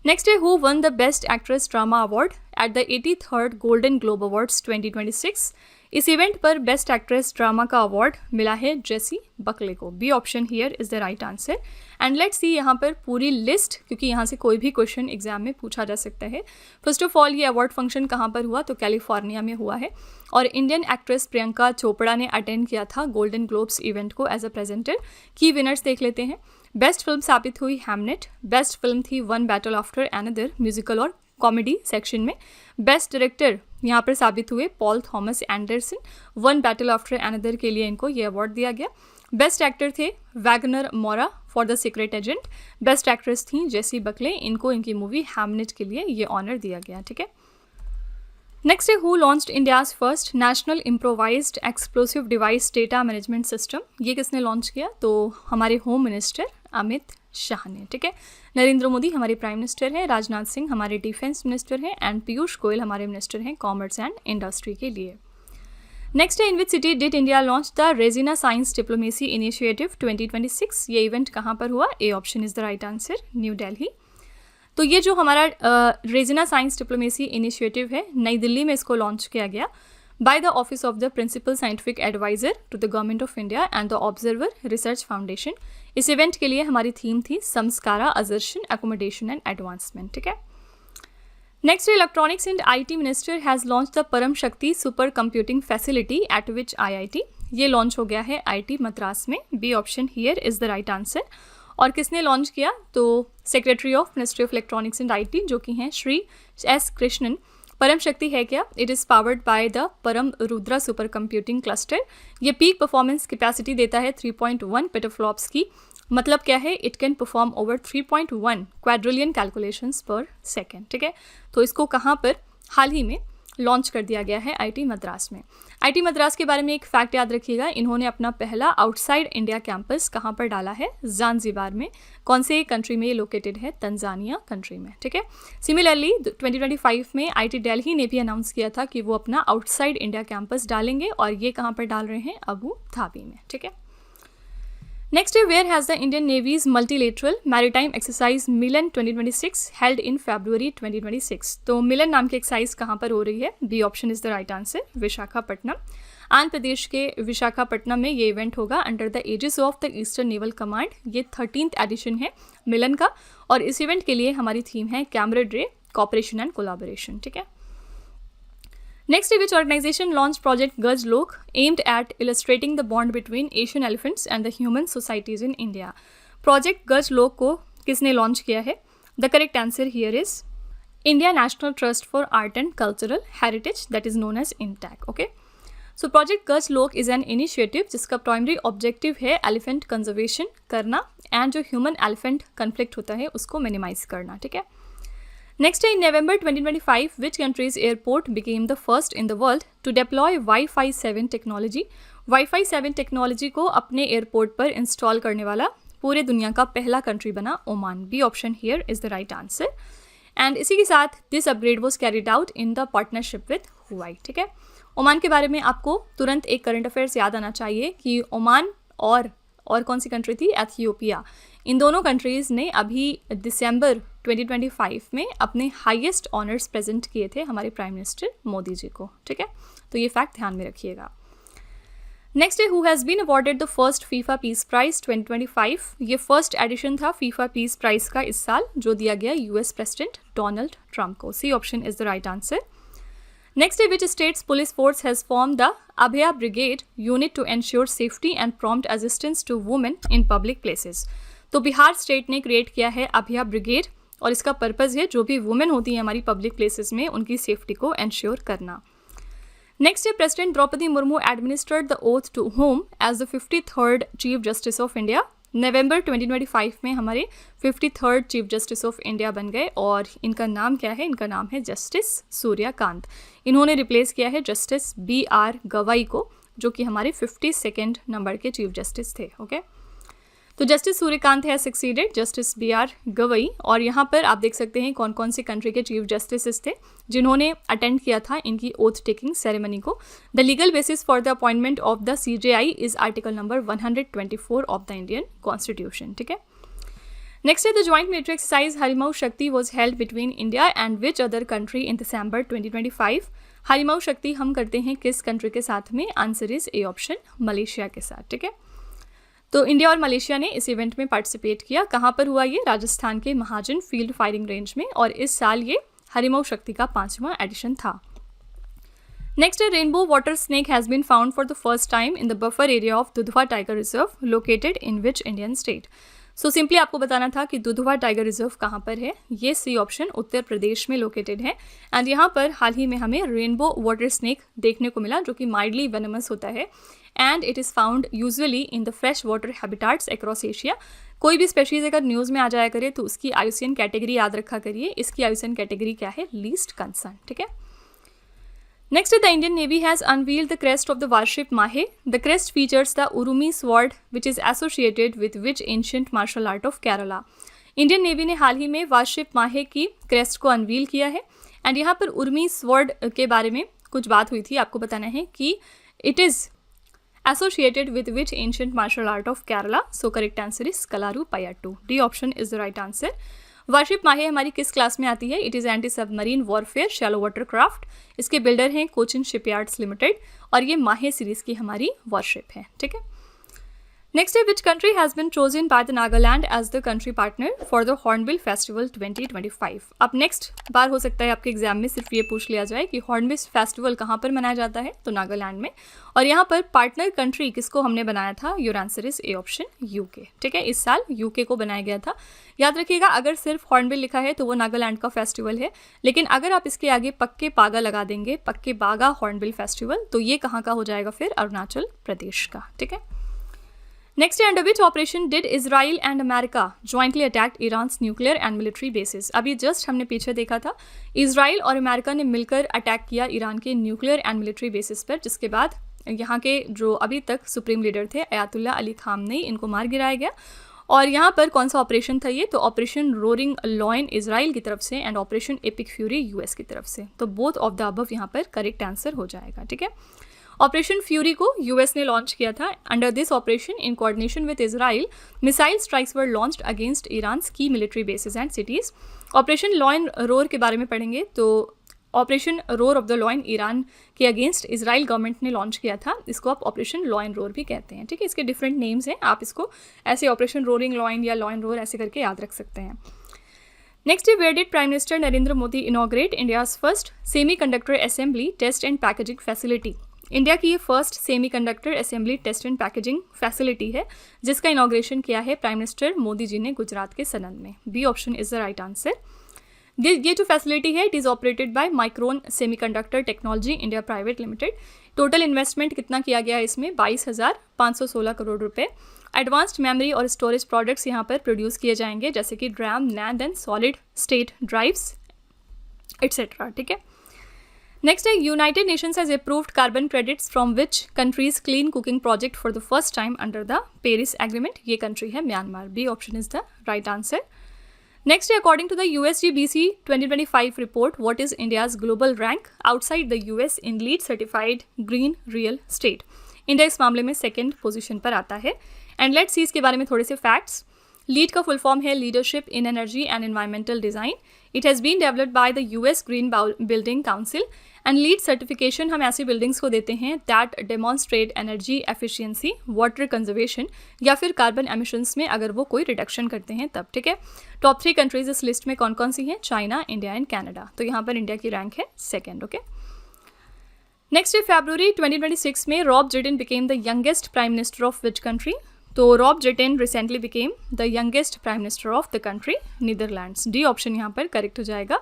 Next है, who won the best actress drama award at the 83rd Golden Globe Awards 2026. इस इवेंट पर बेस्ट एक्ट्रेस ड्रामा का अवार्ड मिला है जेसी बकले को. B option here is the right answer. And let's see यहाँ पर पूरी लिस्ट, क्योंकि यहाँ से कोई भी क्वेश्चन एग्जाम में पूछा जा सकता है. फर्स्ट ऑफ ऑल ये अवार्ड फंक्शन कहाँ पर हुआ? तो कैलिफोर्निया में हुआ है. और इंडियन एक्ट्रेस प्रियंका चोपड़ा ने अटेंड किया था गोल्डन ग्लोब्स इवेंट को एज अ प्रेजेंटर. की विनर्स देख लेते हैं. बेस्ट फिल्म साबित हुई हैमनेट. बेस्ट फिल्म थी one battle after another musical और कॉमेडी सेक्शन में. बेस्ट डायरेक्टर यहाँ पर साबित हुए Paul Thomas Anderson. One battle after another के लिए इनको ये अवार्ड दिया गया. बेस्ट एक्टर थे वैगनर मोरा for the secret agent. Best actress थी जेसी बकले, इनको इनकी मूवी हैमनेट के लिए ये ऑनर दिया गया. ठीक है, नेक्स्ट है, who launched India's first national improvised explosive device data management system. ये किसने लॉन्च किया? तो हमारे होम मिनिस्टर अमित शाह ने. ठीक है, नरेंद्र मोदी हमारे प्राइम मिनिस्टर हैं, राजनाथ सिंह हमारे डिफेंस मिनिस्टर हैं एंड पीयूष गोयल हमारे मिनिस्टर हैं कॉमर्स एंड इंडस्ट्री के लिए. नेक्स्ट है, in which city did India launch the Regina science diplomacy initiative 2026. ये इवेंट कहाँ पर हुआ? A option is the right answer, new Delhi. तो ये जो हमारा रेजिना साइंस डिप्लोमेसी इनिशिएटिव है नई दिल्ली में इसको लॉन्च किया गया by the Office of the Principal Scientific Advisor to the Government of India and the Observer Research Foundation. इस इवेंट के लिए हमारी थीम थी Sanskara, assertion, accommodation and advancement. ठीक है, next electronics and IT minister has launch the Param Shakti supercomputing facility at which IIT. ये लॉन्च हो गया है आईटी मद्रास में. B option here is the right answer. और किसने लॉन्च किया? तो secretary of ministry of electronics and IT जो कि हैं श्री एस कृष्णन. परम शक्ति है क्या? It is powered by the परम रुद्रा सुपर कंप्यूटिंग क्लस्टर. ये पीक परफॉर्मेंस कैपेसिटी देता है 3.1 पेटाफ्लॉप्स की. मतलब क्या है? It can perform over 3.1 quadrillion calculations पर सेकेंड. ठीक है, तो इसको कहाँ पर हाल ही में लॉन्च कर दिया गया है? आईटी मद्रास में. आईटी मद्रास के बारे में एक फैक्ट याद रखिएगा, इन्होंने अपना पहला आउटसाइड इंडिया कैंपस कहाँ पर डाला है? ज़ांज़िबार में. कौन से कंट्री में ये लोकेटेड है? तंजानिया कंट्री में. ठीक है, सिमिलरली 2025 में आईटी दिल्ली ने भी अनाउंस किया था कि वो अपना आउटसाइड इंडिया कैंपस डालेंगे और ये कहाँ पर डाल रहे हैं? अबू धाबी में. ठीक है, नेक्स्ट है, where has the Indian navy's multilateral maritime exercise Milan 2026 held in February 2026. तो मिलन नाम की एक्सरसाइज कहाँ पर हो रही है? B option is the right answer, Visakhapatnam. Andhra Pradesh के विशाखापट्टनम में ये इवेंट होगा under the aegis of the eastern naval command. ये 13th एडिशन है मिलन का, और इस इवेंट के लिए हमारी थीम है कैमरेडरी, कॉपरेशन एंड कोलैबोरेशन। ठीक है, next, which organisation launch project Gajlok aimed at illustrating the bond between Asian elephants and the human societies in India. Project Gajlok को किसने लॉन्च किया है? The correct answer here is India national trust for art and cultural heritage, that is known as INTACH. Okay, so project Gajlok is an initiative जिसका प्राइमरी ऑब्जेक्टिव है एलिफेंट कंजर्वेशन करना एंड जो ह्यूमन एलिफेंट कन्फ्लिक्ट होता है उसको मिनिमाइज करना। ठीक है, नेक्स्ट है, इन November 2025 which country's airport became the first in the world to deploy Wi-Fi 7 technology. Wi-Fi 7 technology को अपने एयरपोर्ट पर इंस्टॉल करने वाला पूरे दुनिया का पहला कंट्री बना Oman. B option here is the right answer. And इसी के साथ this upgrade was carried out in the partnership with Huawei. ठीक है, ओमान के बारे में आपको तुरंत एक करंट अफेयर्स याद आना चाहिए कि ओमान और कौन सी कंट्री थी? एथियोपिया। इन दोनों कंट्रीज़ ने अभी दिसंबर 2025 में अपने हाईएस्ट ऑनर्स प्रेजेंट किए थे हमारे प्राइम मिनिस्टर मोदी जी को। ठीक है, तो ये फैक्ट ध्यान में रखिएगा। नेक्स्ट है, who has been awarded the first FIFA peace prize 2025। ये फर्स्ट एडिशन था फीफा पीस प्राइज का इस साल, जो दिया गया यूएस प्रेसिडेंट डोनाल्ड ट्रंप को। C option is the right answer. Next है, which state's police force has formed the Abhaya Brigade unit to ensure safety and prompt assistance to women in public places। तो बिहार स्टेट ने क्रिएट किया है अभया ब्रिगेड, और इसका पर्पज़ है जो भी वुमेन होती हैं हमारी पब्लिक प्लेसेस में उनकी सेफ्टी को इंश्योर करना। नेक्स्ट है, president Droupadi Murmu administered the oath to home as the 53rd chief justice of India. नवंबर 2025 में हमारे 53rd chief justice of India बन गए, और इनका नाम क्या है? इनका नाम है जस्टिस सूर्यकांत। इन्होंने रिप्लेस किया है जस्टिस BR गवाई को, जो कि हमारे 52nd नंबर के चीफ जस्टिस थे। ओके, तो जस्टिस सूर्यकांत है सक्सीडेड जस्टिस BR गवई। और यहाँ पर आप देख सकते हैं कौन कौन से कंट्री के चीफ जस्टिस थे जिन्होंने अटेंड किया था इनकी ओथ टेकिंग सेरेमनी को। The legal basis for the appointment of the CJI is article number 124 of the Indian constitution. ठीक है, नेक्स्ट है, the joint military exercise Harimau Shakti was held between India and which other country in December 2025। Harimau Shakti हम करते हैं किस कंट्री के साथ में? Answer is A option, Malaysia के साथ। ठीक है, तो इंडिया और मलेशिया ने इस इवेंट में पार्टिसिपेट किया। कहाँ पर हुआ ये? राजस्थान के महाजन फील्ड फायरिंग रेंज में, और इस साल ये हरिमऊ शक्ति का 5वां एडिशन था। नेक्स्ट है, rainbow water snake has been found for the first time in the buffer area of Dudhwa tiger reserve located in which Indian state. So simply आपको बताना था कि दुधवा टाइगर रिजर्व कहाँ पर है। ये सी ऑप्शन उत्तर प्रदेश में लोकेटेड है, एंड यहाँ पर हाल ही में हमें रेनबो वाटर स्नेक देखने को मिला जो कि माइल्डली वेनमस होता है, and it is found usually in the fresh water habitats across Asia. कोई भी स्पेशीज़ अगर न्यूज़ में आ जाया करे तो उसकी IUCN कैटेगरी याद रखा करिए। इसकी IUCN कैटेगरी क्या है? Least concern. ठीक है, next, the Indian navy has unveiled the crest of the warship Mahe. The crest features the urumi sword which is associated with which ancient martial art of Kerala. Indian navy ने हाल ही में वारशिप माहे की क्रेस्ट को अनवील किया है, एंड यहाँ पर उर्मी स्वॉर्ड के बारे में कुछ बात हुई थी। आपको बताना है कि it is associated with which ancient martial art of Kerala. So correct answer is Kalaripayattu. D option is the right answer. Warship Mahe हमारी किस क्लास में आती है? It is anti submarine warfare shallow water craft. इसके बिल्डर हैं कोचिन शिपयार्ड्स लिमिटेड, और ये माहे सीरीज़ की हमारी वॉरशिप है। ठीक है, नेक्स्ट है, which country has been chosen by the Nagaland as the country partner for the hornbill festival 2025। अब नेक्स्ट बार हो सकता है आपके एग्जाम में सिर्फ ये पूछ लिया जाए कि हॉर्नबिल फेस्टिवल कहाँ पर मनाया जाता है, तो नागालैंड में, और यहाँ पर पार्टनर कंट्री किसको हमने बनाया था? Your answer is A option, UK। ठीक है, इस साल UK को बनाया गया था। याद रखिएगा, अगर सिर्फ हॉर्नबिल लिखा है तो वो नागालैंड का फेस्टिवल है, लेकिन अगर आप इसके आगे पक्के पागा लगा देंगे, पक्के बागा हॉर्नबिल फेस्टिवल, तो ये कहाँ का हो जाएगा फिर? अरुणाचल प्रदेश का। ठीक है, नेक्स्ट है, under which operation did Israel and America jointly attack Iran's nuclear and military bases. अभी जस्ट हमने पीछे देखा था, इजराइल और अमेरिका ने मिलकर अटैक किया ईरान के न्यूक्लियर एंड मिलिट्री बेसिस पर, जिसके बाद यहाँ के जो अभी तक सुप्रीम लीडर थे अयातुल्ला अली खामनेई, इनको मार गिराया गया। और यहाँ पर कौन सा ऑपरेशन था ये? तो ऑपरेशन रोरिंग लॉयन इजराइल की तरफ से and operation epic fury US की तरफ से। तो बोथ ऑफ द अबव यहाँ पर करेक्ट आंसर हो जाएगा। ठीक है, ऑपरेशन फ्यूरी को US ने लॉन्च किया था। Under this operation in coordination with Israel missile strikes were launched against Iran's की military bases and cities. Operation lion roar के बारे में पढ़ेंगे तो operation roar of the law in Iran के अगेंस्ट इजराइल गवर्नमेंट ने लॉन्च किया था, इसको आप ऑपरेशन लॉ एंड रोर भी कहते हैं, ठीक है। इसके डिफरेंट नेम्स हैं, आप इसको ऐसे ऑपरेशन रोरिंग लॉइन या लॉ एंड रोर ऐसे करके याद रख सकते हैं। नेक्स्ट है, where did prime minister Narendra Modi inaugurate India's first semiconductor assembly test and packaging facility. India की ये first semiconductor assembly test and packaging facility है जिसका इनॉग्रेशन किया है प्राइम मिनिस्टर मोदी जी ने गुजरात के सनंद में। B option is the right answer. ये जो फैसिलिटी है it is operated by Micron semiconductor technology India private limited. Total investment कितना किया गया है इसमें, 22,516 करोड़ रुपए। एडवांस्ड मेमोरी और स्टोरेज प्रोडक्ट्स यहाँ पर प्रोड्यूस किए जाएंगे जैसे कि RAM, NAND and solid state drives etcetera, ठीक है। नेक्स्ट है, United Nations has approved carbon credits from which countries clean cooking project for the first time under the Paris agreement. ये कंट्री है Myanmar. B option is the right answer. Next, according to the USGBC 2025 report, what is India's global rank outside the US in LEED certified green real estate? India इस मामले में सेकेंड पोजीशन पर आता है। एंड लेट्स सी इसके बारे में थोड़े से फैक्ट्स। लीड का फुल फॉर्म है leadership in energy and environmental design. It has been developed by the US green building council. And LEED certification हम ऐसी बिल्डिंग्स को देते हैं that demonstrate energy efficiency, water conservation या फिर कार्बन एमिशंस में अगर वो कोई रिडक्शन करते हैं तब, ठीक है। टॉप 3 कंट्रीज इस लिस्ट में कौन कौन सी हैं, चाइना, इंडिया एंड कनाडा। तो यहाँ पर इंडिया की रैंक है सेकेंड, ओके। नेक्स्ट है, फरवरी 2026 में Rob Jetten became the youngest prime minister of which country. तो Rob Jetten recently became the youngest prime minister of the country Netherlands. D option यहाँ पर करेक्ट हो जाएगा।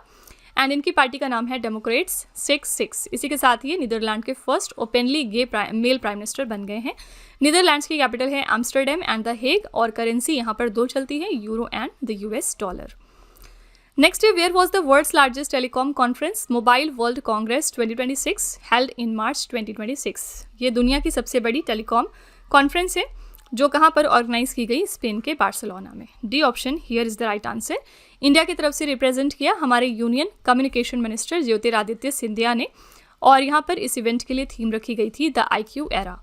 एंड इनकी पार्टी का नाम है डेमोक्रेट्स 6-6। इसी के साथ ही नीदरलैंड के first openly gay male prime minister बन गए हैं। नीदरलैंड्स की कैपिटल है एम्स्टर्डम एंड द हेग और करेंसी यहाँ पर 2 चलती है, euro and the US dollar. Next है, where was the world's largest telecom conference mobile world congress 2026 held in March 2026। ये दुनिया की सबसे बड़ी टेलीकॉम कॉन्फ्रेंस है जो कहाँ पर ऑर्गेनाइज की गई, स्पेन के बार्सिलोना में। D option here is the right answer. India की तरफ से रिप्रेजेंट किया हमारे union communication minister Jyotiraditya Scindia ने और यहाँ पर इस इवेंट के लिए थीम रखी गई थी द IQ एरा।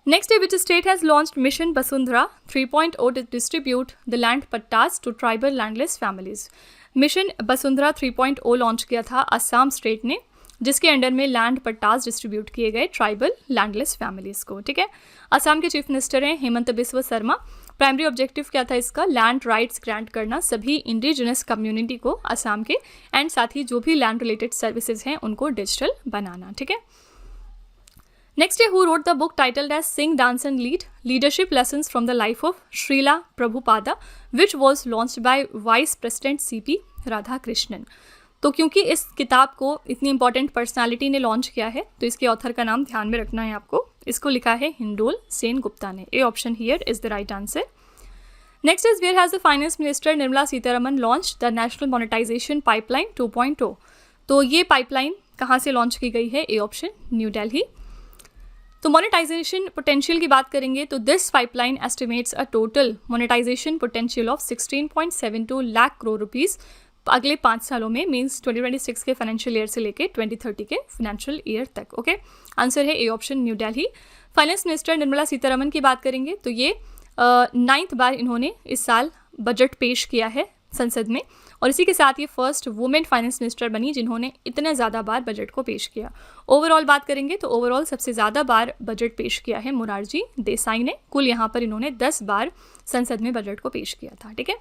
नेक्स्ट है, which state has launched mission Vasundhara 3.0 to distribute the land pattas to tribal landless families. Mission Vasundhara 3.0 launch किया था असम स्टेट ने जिसके अंडर में लैंड पट्टास डिस्ट्रीब्यूट किए गए ट्राइबल लैंडलेस फैमिलीज को, ठीक है। असम के चीफ मिनिस्टर हैं हेमंत बिस्वा शर्मा। प्राइमरी ऑब्जेक्टिव क्या था इसका, लैंड राइट्स ग्रांट करना सभी इंडिजिनस कम्युनिटी को असम के, एंड साथ ही जो भी लैंड रिलेटेड सर्विसेज हैं उनको डिजिटल बनाना, ठीक है। नेक्स्ट है, who wrote the book titled as sing dance and lead leadership lessons from the life of Srila Prabhupada which was launched by vice president CP Radhakrishnan. तो क्योंकि इस किताब को इतनी इंपॉर्टेंट पर्सनालिटी ने लॉन्च किया है तो इसके ऑथर का नाम ध्यान में रखना है आपको। इसको लिखा है हिंडोल सेन गुप्ता ने। A option here is the right answer. Next is, where has the finance minister Nirmala Sitharaman launch the national monetization pipeline 2.0। तो ये पाइपलाइन कहाँ से लॉन्च की गई है, ए ऑप्शन न्यू दिल्ली। तो मोनेटाइजेशन पोटेंशियल की बात करेंगे तो this pipeline estimates a total monetization potential of 16.72 lakh crore rupees अगले 5 सालों में, मीन्स 2026 के फाइनेंशियल ईयर से लेके 2030 के फाइनेंशियल ईयर तक, ओके। आंसर है A option new Delhi. Finance minister Nirmala Sitharaman की बात करेंगे तो ये 9th बार इन्होंने इस साल बजट पेश किया है संसद में और इसी के साथ ये फर्स्ट वुमेन फाइनेंस मिनिस्टर बनी जिन्होंने इतने ज़्यादा बार बजट को पेश किया। ओवरऑल बात करेंगे तो ओवरऑल सबसे ज़्यादा बार बजट पेश किया है मोरारजी देसाई ने। कुल यहाँ पर इन्होंने 10 बार संसद में बजट को पेश किया था, ठीक है।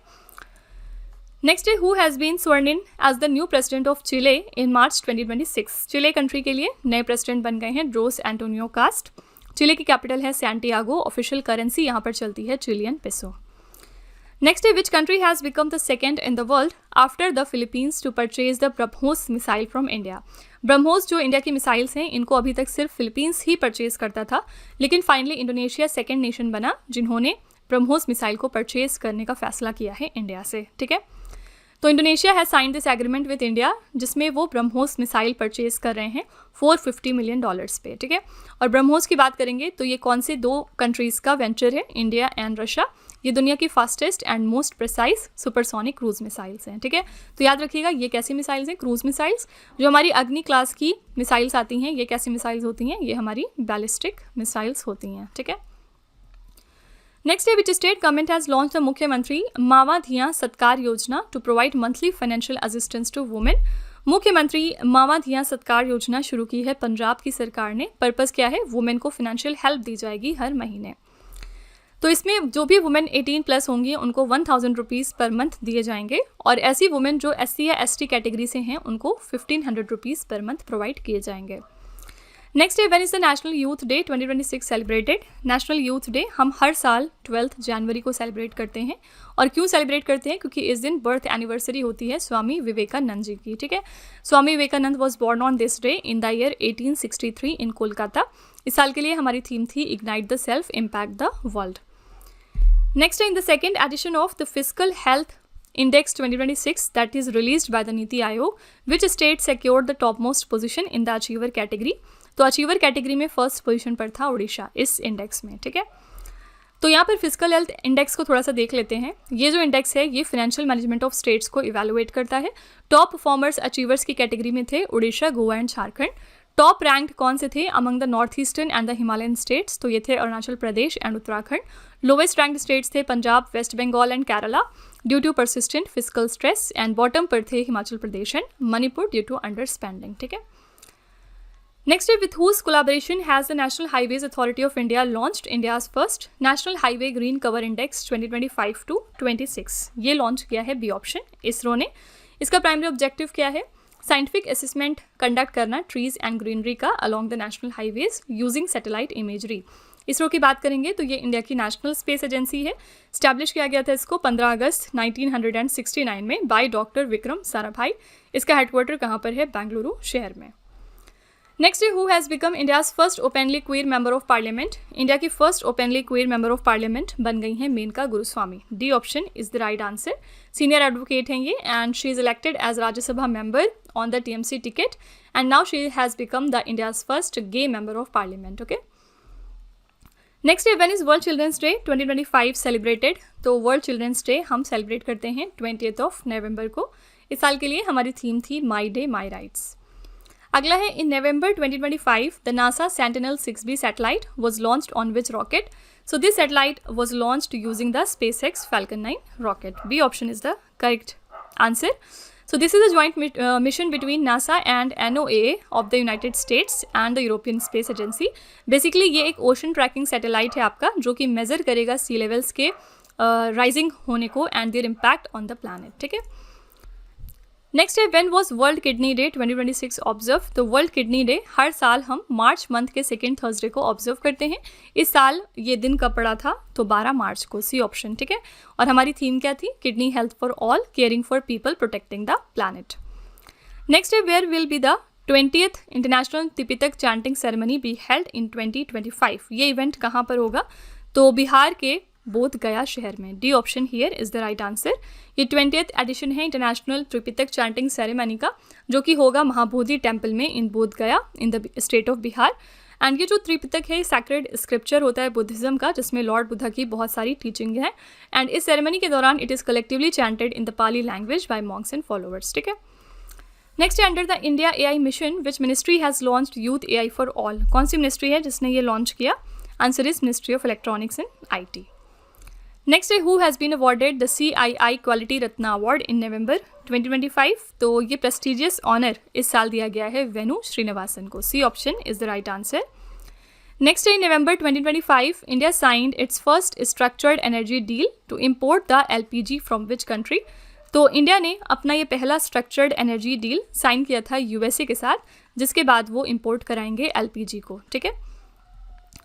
नेक्स्ट है, who has been sworn in as the new president of Chile in March 2026। Chile country के लिए नए प्रेसिडेंट बन गए हैं जोस एंटोनियो कास्ट। चिले की कैपिटल है सैंटियागो। ऑफिशियल करेंसी यहाँ पर चलती है चिलियन पेसो। नेक्स्ट है, which country has become the second in the world after the Philippines to purchase the BrahMos missile from India. BrahMos जो इंडिया की मिसाइल्स हैं इनको अभी तक सिर्फ फिलीपींस ही परचेज करता था, लेकिन फाइनली इंडोनेशिया सेकेंड नेशन बना जिन्होंने ब्रह्मोस मिसाइल को परचेज करने का फैसला किया है इंडिया से, ठीक है। तो Indonesia has signed this agreement with India जिसमें वो ब्रह्मोस मिसाइल परचेज कर रहे हैं $450 मिलियन पे, ठीक है। और ब्रह्मोस की बात करेंगे तो ये कौन से 2 कंट्रीज़ का वेंचर है, इंडिया एंड रशिया। ये दुनिया की fastest and most precise supersonic cruise missiles हैं, ठीक है। तो याद रखिएगा ये कैसी मिसाइल्स हैं, क्रूज मिसाइल्स। जो हमारी अग्नि क्लास की मिसाइल्स आती हैं ये कैसी मिसाइल्स होती हैं, ये हमारी बैलिस्टिक मिसाइल्स होती हैं, ठीक है। नेक्स्ट है, which state government has launch the Mukhyamantri Mava Dhiya Satkar Yojana to provide monthly financial assistance to women. Mukhyamantri Mama धिया सत्कार योजना शुरू की है पंजाब की सरकार ने। पर्पस क्या है? वुमेन को फाइनेंशियल हेल्प दी जाएगी हर महीने। तो इसमें जो भी वुमेन 18+ होंगी उनको 1000 रुपीज़ पर मंथ दिए जाएंगे, और ऐसी वुमेन जो SC या ST कैटेगरी से हैं उनको 1500 रुपीज़ पर मंथ प्रोवाइड किए जाएंगे। नेक्स्ट है, when is the national youth day 2026 celebrated? National youth day हम हर साल 12 जनवरी को सेलिब्रेट करते हैं। और क्यों सेलिब्रेट करते हैं? क्योंकि इस दिन बर्थ एनिवर्सरी होती है स्वामी विवेकानंद जी की। ठीक है, Swami Vivekananda was born on this day in the year 1863 in Kolkata. इस साल के लिए हमारी थीम थी ignite the self, impact the world. Next है, in the second edition of the physical health Index 2026 that is released by the Niti Aayog, which state secured the topmost position in the achiever category? तो अचीवर कैटेगरी में फर्स्ट पोजीशन पर था उड़ीसा इस इंडेक्स में। ठीक है, तो यहाँ पर फिजिकल हेल्थ इंडेक्स को थोड़ा सा देख लेते हैं। ये जो इंडेक्स है ये फाइनेंशियल मैनेजमेंट ऑफ स्टेट्स को इवेलुएट करता है। टॉप परफॉर्मर्स अचीवर्स की कैटेगरी में थे Odisha, Goa and Jharkhand. Top ranked कौन से थे among the north eastern and the Himalayan states? तो ये थे Arunachal Pradesh and Uttarakhand. Lowest ranked states थे Punjab, West Bengal and Kerala due to persistent physical stress, and bottom पर थे Himachal Pradesh and Manipur due to under spending. ठीक है, नेक्स्ट है, with whose collaboration has the National Highways Authority of India launched India's first national highway green cover index 2025-26? ये लॉन्च किया है बी ऑप्शन, इसरो ने। इसका प्राइमरी ऑब्जेक्टिव क्या है? साइंटिफिक असेसमेंट कंडक्ट करना ट्रीज एंड ग्रीनरी का along the National highways using satellite imagery. ISRO की बात करेंगे तो ये इंडिया की नेशनल स्पेस एजेंसी है। स्टैब्लिश किया गया था इसको 15 अगस्त 1969 में बाय डॉक्टर विक्रम साराभाई। इसका हेडक्वार्टर कहाँ पर है? बेंगलुरु शहर में। नेक्स्ट है, who has become India's first openly queer member of parliament? India की first openly queer member of parliament बन गई हैं Menaka Guruswamy. D option is the right answer. Senior advocate हैं ये, and she is elected as Rajya Sabha member on the TMC ticket, and now she has become the India's first gay member of parliament. Okay, next है, when is world children's day 2025 celebrated? तो वर्ल्ड चिल्ड्रंस डे हम सेलिब्रेट करते हैं 20 नवंबर को। इस साल के लिए हमारी थीम थी माई डे माई राइट्स। अगला है, in November 2025 the NASA Sentinel 6B satellite was launched on which rocket? So this satellite was launched using the SpaceX Falcon 9 rocket. B option is the correct answer. So this is a joint mission between NASA and NOAA of the United States and the European Space Agency. Basically ये एक ओशन ट्रैकिंग सैटेलाइट है आपका, जो कि मेजर करेगा सी लेवल्स के राइजिंग होने को and there impact on the planet. ठीक है, नेक्स्ट है, when was world kidney day 2026 observe? तो वर्ल्ड किडनी डे हर साल हम मार्च मंथ के सेकेंड थर्सडे को ऑब्जर्व करते हैं। इस साल ये दिन कब पड़ा था? तो 12 मार्च को, सी ऑप्शन। ठीक है, और हमारी थीम क्या थी? Kidney health for all, caring for people, protecting the planet. Next है, where will be the 20th international Tipitaka chanting ceremony be held in 2025? ये इवेंट कहाँ पर होगा? तो बिहार के बोध गया शहर में। D option here is the right answer. ये 20th एडिशन है इंटरनेशनल त्रिपितक चैंटिंग सेरेमनी का, जो कि होगा महाबोधि टेम्पल में इन बोध गया in the state of Bihar. And ये जो त्रिपितक है सैक्रेड स्क्रिप्चर होता है बुद्धिज्म का, जिसमें लॉर्ड बुद्धा की बहुत सारी टीचिंग है। एंड इस सेरेमनी के दौरान it is collectively chanted in the Pali language by monks and followers. ठीक है, नेक्स्ट है, under the India AI mission which ministry has launched youth AI for all? कौन सी मिनिस्ट्री है जिसने ये लॉन्च किया? Answer is ministry of electronics and IT। Next है, who has been awarded the CII quality Ratna award in November 2025? तो ये प्रेस्टिजियस ऑनर इस साल दिया गया है वेणु श्रीनिवासन को। C option is the right answer. Next है, in November 2025 India signed its first structured energy deal to import the LPG from which country? तो इंडिया ने अपना ये पहला स्ट्रक्चर्ड एनर्जी डील साइन किया था USA के साथ, जिसके बाद वो इम्पोर्ट कराएंगे LPG को। ठीक है,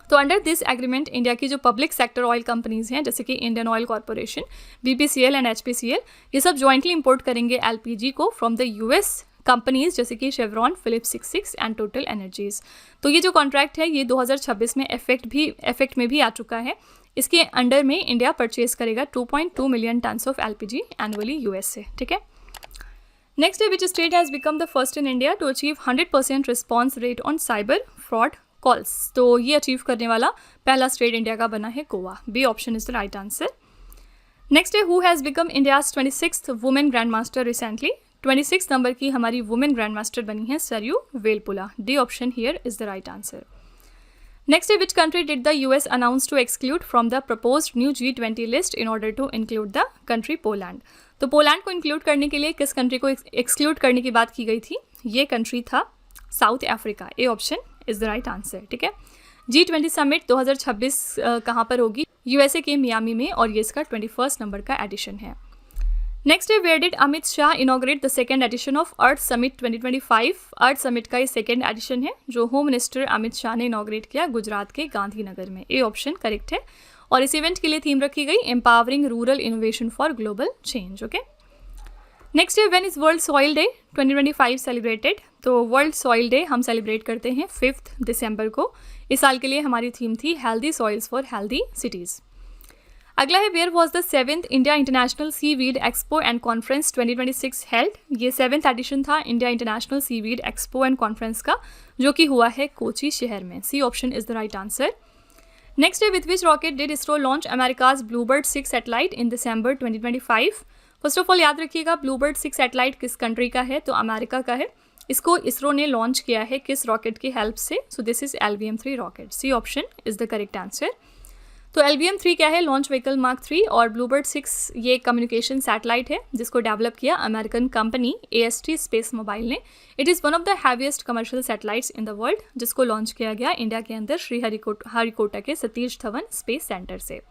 तो अंडर दिस एग्रीमेंट इंडिया की जो पब्लिक सेक्टर ऑयल कंपनीज हैं जैसे कि Indian Oil Corporation, BPCL and HPCL, ये सब जॉइंटली इंपोर्ट करेंगे LPG को फ्रॉम द US कंपनीज जैसे कि Chevron, Phillips 66 and Total Energies. तो ये जो कॉन्ट्रैक्ट है ये 2026 में इफेक्ट में भी आ चुका है। इसके अंडर में इंडिया परचेज करेगा 2.2 million tons of LPG annually US से। ठीक है, नेक्स्ट है, which state has become the first in India to achieve 100% response rate on cyber fraud calls? तो ये अचीव करने वाला पहला स्टेट इंडिया का बना है Goa. B option is the right answer. Next है, who has become India's 26th women grand master recently? 26 number की हमारी वुमेन ग्रैंड मास्टर बनी है Saryu Velpula. D option here is the right answer. Next है, which country did the US announce to exclude from the proposed new G20 list in order to include the country Poland? तो पोलैंड को इंक्लूड करने के लिए किस कंट्री को एक्सक्लूड करने की बात की गई थी? ये कंट्री था south Africa. A option is the right answer, ठीक है। G20 समिट 2026 कहाँ पर होगी? यूएसए के मियामी में, और ये इसका 21 नंबर का एडिशन है। नेक्स्ट है, where did Amit Shah inaugurate the second edition of earth summit 2025? Earth summit का ये सेकेंड एडिशन है जो होम मिनिस्टर अमित शाह ने इनॉग्रेट किया गुजरात के गांधीनगर में। ए ऑप्शन करेक्ट है। और इस इवेंट के लिए थीम रखी गई empowering rural innovation for global change. Okay, next है, when is world soil day 2025 celebrated? तो वर्ल्ड सॉइल डे हम सेलिब्रेट करते हैं 5 दिसंबर को। इस साल के लिए हमारी थीम थी healthy soils for healthy cities. अगला है, where was the 7th India international seaweed expo and conference 2026 held? ये 7th एडिशन था India international seaweed expo and conference का, जो कि हुआ है कोची शहर में। C option is the right answer. Next है, with which rocket did ISRO launch America's bluebird 6 satellite in December 2025? First of all याद रखिएगा, ब्लूबर्ड 6 सैटेलाइट किस कंट्री का है? तो अमेरिका का है। इसको इसरो ने लॉन्च किया है किस रॉकेट की हेल्प से? So this is LVM-3 rocket. C option is the correct answer. तो LVM-3 क्या है? लॉन्च व्हीकल मार्क 3, और ब्लूबर्ड 6 ये कम्युनिकेशन सैटेलाइट है जिसको डेवलप किया American company AST space mobile ने। It is one of the heaviest commercial satellites in the world, जिसको लॉन्च किया गया इंडिया के अंदर श्रीहरिकोटा के सतीश धवन स्पेस सेंटर से।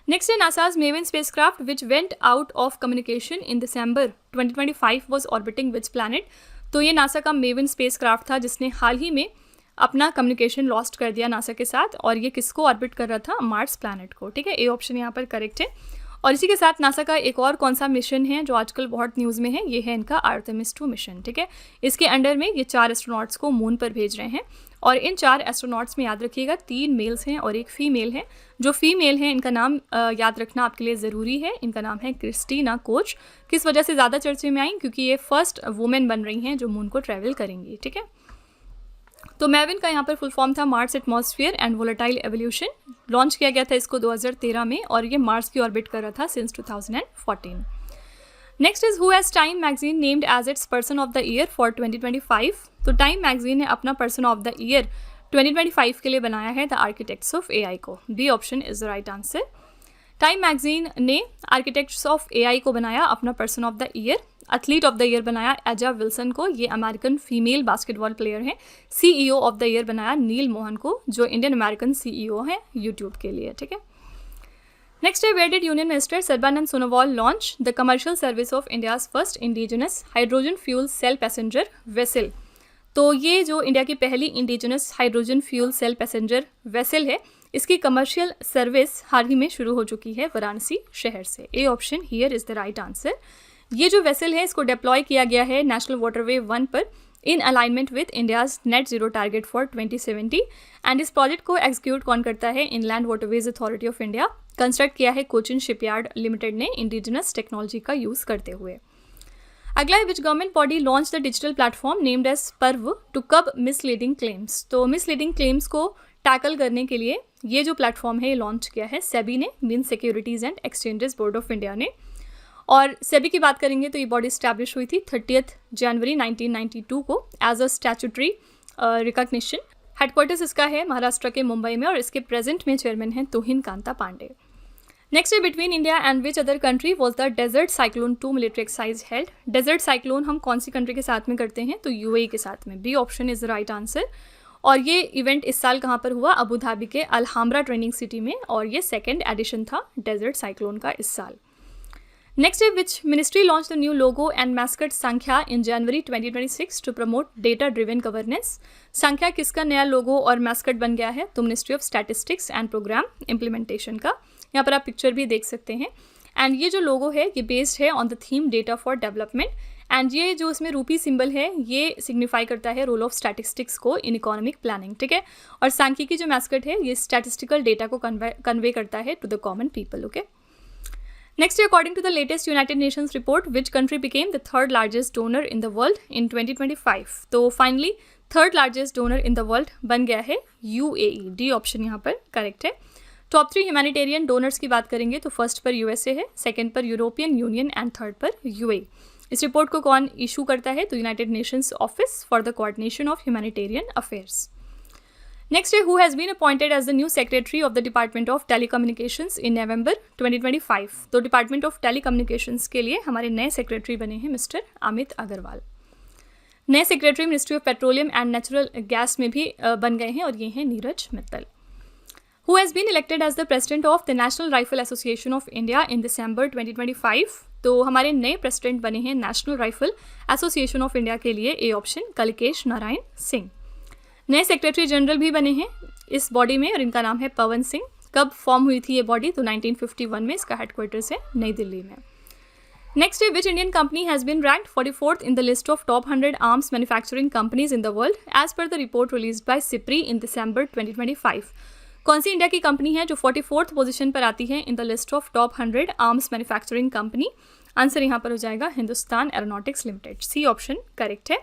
नेक्स्ट है, NASA's MAVEN spacecraft which went out of communication in December 2025 was orbiting which planet? तो ये नासा का मेवन स्पेसक्राफ्ट था जिसने हाल ही में अपना कम्युनिकेशन लॉस्ट कर दिया नासा के साथ, और ये किसको ऑर्बिट कर रहा था? मार्स प्लैनेट को, ठीक है। ए ऑप्शन यहाँ पर करेक्ट है। और इसी के साथ नासा का एक और कौन सा मिशन है जो आजकल बहुत न्यूज़ में है? ये है इनका आर्टेमिस 2 मिशन, ठीक है। इसके अंडर में ये 4 एस्ट्रोनॉट्स को मून पर भेज रहे हैं, और इन 4 एस्ट्रोनॉट्स में याद रखिएगा 3 मेल्स हैं और एक फीमेल है। जो फीमेल है इनका नाम याद रखना आपके लिए ज़रूरी है। इनका नाम है क्रिस्टीना कोच। किस वजह से ज़्यादा चर्चे में आई? क्योंकि ये फर्स्ट वुमेन बन रही हैं जो मून को ट्रैवल करेंगी, ठीक है। तो मेविन का यहाँ पर फुल फॉर्म था Mars atmosphere and volatile evolution. Launch किया गया था इसको 2013 में, और ये मार्स की ऑर्बिट कर रहा था since 2014। Next is, who has Time magazine named as its person of the year for 2025? तो टाइम मैगजीन ने अपना पर्सन ऑफ द ईयर 2025 के लिए बनाया है द आर्किटेक्ट्स ऑफ AI को। B option is the right answer. Time magazine ने आर्किटेक्ट्स ऑफ AI को बनाया अपना person of the year. Athlete of the year बनाया एजा विल्सन को, ये अमेरिकन फीमेल बास्केटबॉल प्लेयर हैं। CEO ऑफ द ईयर बनाया नील मोहन को, जो इंडियन अमेरिकन CEO हैं यूट्यूब के लिए, ठीक है। नेक्स्ट है, where did union minister Sarbananda Sonowal launch the commercial service of India's first indigenous hydrogen fuel cell passenger vessel? तो ये जो इंडिया की पहली indigenous hydrogen fuel cell passenger vessel है, इसकी कमर्शियल सर्विस हाल ही में शुरू हो चुकी है वाराणसी शहर से। ए option here is the right answer. ये जो वेसल है इसको डिप्लॉय किया गया है नेशनल वाटरवे 1 पर in alignment with India's net zero target for 2070। And इस प्रोजेक्ट को एग्जीक्यूट कौन करता है? Inland waterways authority of India. Construct किया है कोचिन शिपयार्ड लिमिटेड ने इंडिजिनस टेक्नोलॉजी का यूज़ करते हुए। अगला है, which government body launch the digital platform named as Parv to curb misleading claims? तो मिसलीडिंग क्लेम्स को टैकल करने के लिए ये जो प्लेटफॉर्म है ये लॉन्च किया है सेबी ने, mean securities and exchanges board of India ने। और सेबी की बात करेंगे तो ये बॉडी स्टैब्लिश हुई थी 30 जनवरी 1992 को as a statutory recognition. Headquarters इसका है महाराष्ट्र के मुंबई में, और इसके प्रेजेंट में चेयरमैन हैं तुहिन कांता पांडे। नेक्स्ट है, between India and which other country was the desert cyclone 2 military exercise held? Desert cyclone हम कौन सी कंट्री के साथ में करते हैं? तो UAE के साथ में। B option is the right answer. और ये इवेंट इस साल कहाँ पर हुआ? अबू धाबी के अलहाम्रा ट्रेनिंग सिटी में, और ये सेकेंड एडिशन था डेजर्ट साइक्लोन का इस साल। नेक्स्ट है, which ministry launch the new logo and mascot Sankhya in January 2026 to promote data driven governance? Sankhya किसका नया लोगो और मैस्कट बन गया है? तो ministry of statistics and programme implementation का। यहाँ पर आप पिक्चर भी देख सकते हैं। एंड ये जो लोगो है ये बेस्ड है on the theme data for development. And ये जो इसमें रूपी सिंबल है ये सिग्निफाई करता है रोल ऑफ स्टैटिस्टिक्स को इन इकोनॉमिक प्लानिंग, ठीक है। और सांख्यिकी जो मैस्कट है ये स्टैटिस्टिकल डेटा को कन्वे करता है to the common people, okay. Next, according to the latest United Nations report, which country became the third largest donor in the world in 2025? तो finally third largest donor in the world बन गया है UAE। डी ऑप्शन यहाँ पर करेक्ट है। टॉप 3 ह्यूमैनिटेरियन डोनर्स की बात करेंगे तो फर्स्ट पर USA है, सेकंड पर यूरोपियन यूनियन एंड थर्ड पर UAE। इस रिपोर्ट को कौन इशू करता है? तो united nations office for the coordination of humanitarian affairs. Next है, who has been appointed as the new secretary of the department of telecommunications in November 2025। तो डिपार्टमेंट ऑफ टेलीकम्युनिकेशंस के लिए हमारे नए सेक्रेटरी बने हैं मिस्टर अमित अग्रवाल। नए secretary ministry of petroleum and natural gas में भी बन गए हैं और ये हैं Neeraj Mittal. Who has been elected as the president of the National Rifle Association of India in December 2025? तो हमारे नए प्रेसिडेंट बने हैं national rifle association of India के लिए, ए ऑप्शन कलिकेश नारायण सिंह। नए सेक्रेटरी जनरल भी बने हैं इस बॉडी में और इनका नाम है पवन सिंह। कब फॉर्म हुई थी ये बॉडी? तो 1951 में। इसका हेडक्वार्टर्स है नई दिल्ली में। नेक्स्ट है, which Indian company has been ranked 44th in the list of top 100 arms manufacturing companies in the world as per the report release by SIPRI in December 2025। कौन सी इंडिया की कंपनी है जो 44th पोजीशन पर आती है in the list of top 100 arms manufacturing company? Answer यहाँ पर हो जाएगा Hindustan aeronautics limited. C option correct है।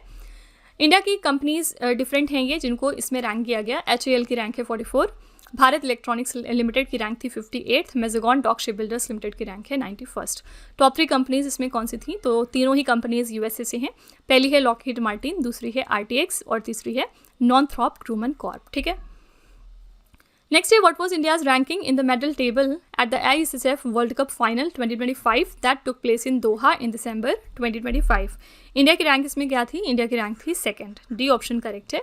इंडिया की कंपनीज डिफरेंट हैं ये जिनको इसमें रैंक किया गया। HAL की रैंक है 44, भारत इलेक्ट्रॉनिक्स लिमिटेड की रैंक थी 58, मेजगॉन डॉक शिप बिल्डर्स लिमिटेड की रैंक है 91st। टॉप 3 कंपनीज इसमें कौन सी थी? तो तीनों ही कंपनीज USA से हैं। पहली है लॉकहीड मार्टिन, दूसरी है RTX और तीसरी है नॉर्थरॉप ग्रूमन कॉर्प। ठीक है। Next year, what was India's ranking in the medal table at the ISSF World Cup Final 2025 that took place in Doha in December 2025? India की रैंक इसमें क्या थी? इंडिया की रैंक थी सेकंड। डी ऑप्शन करेक्ट है।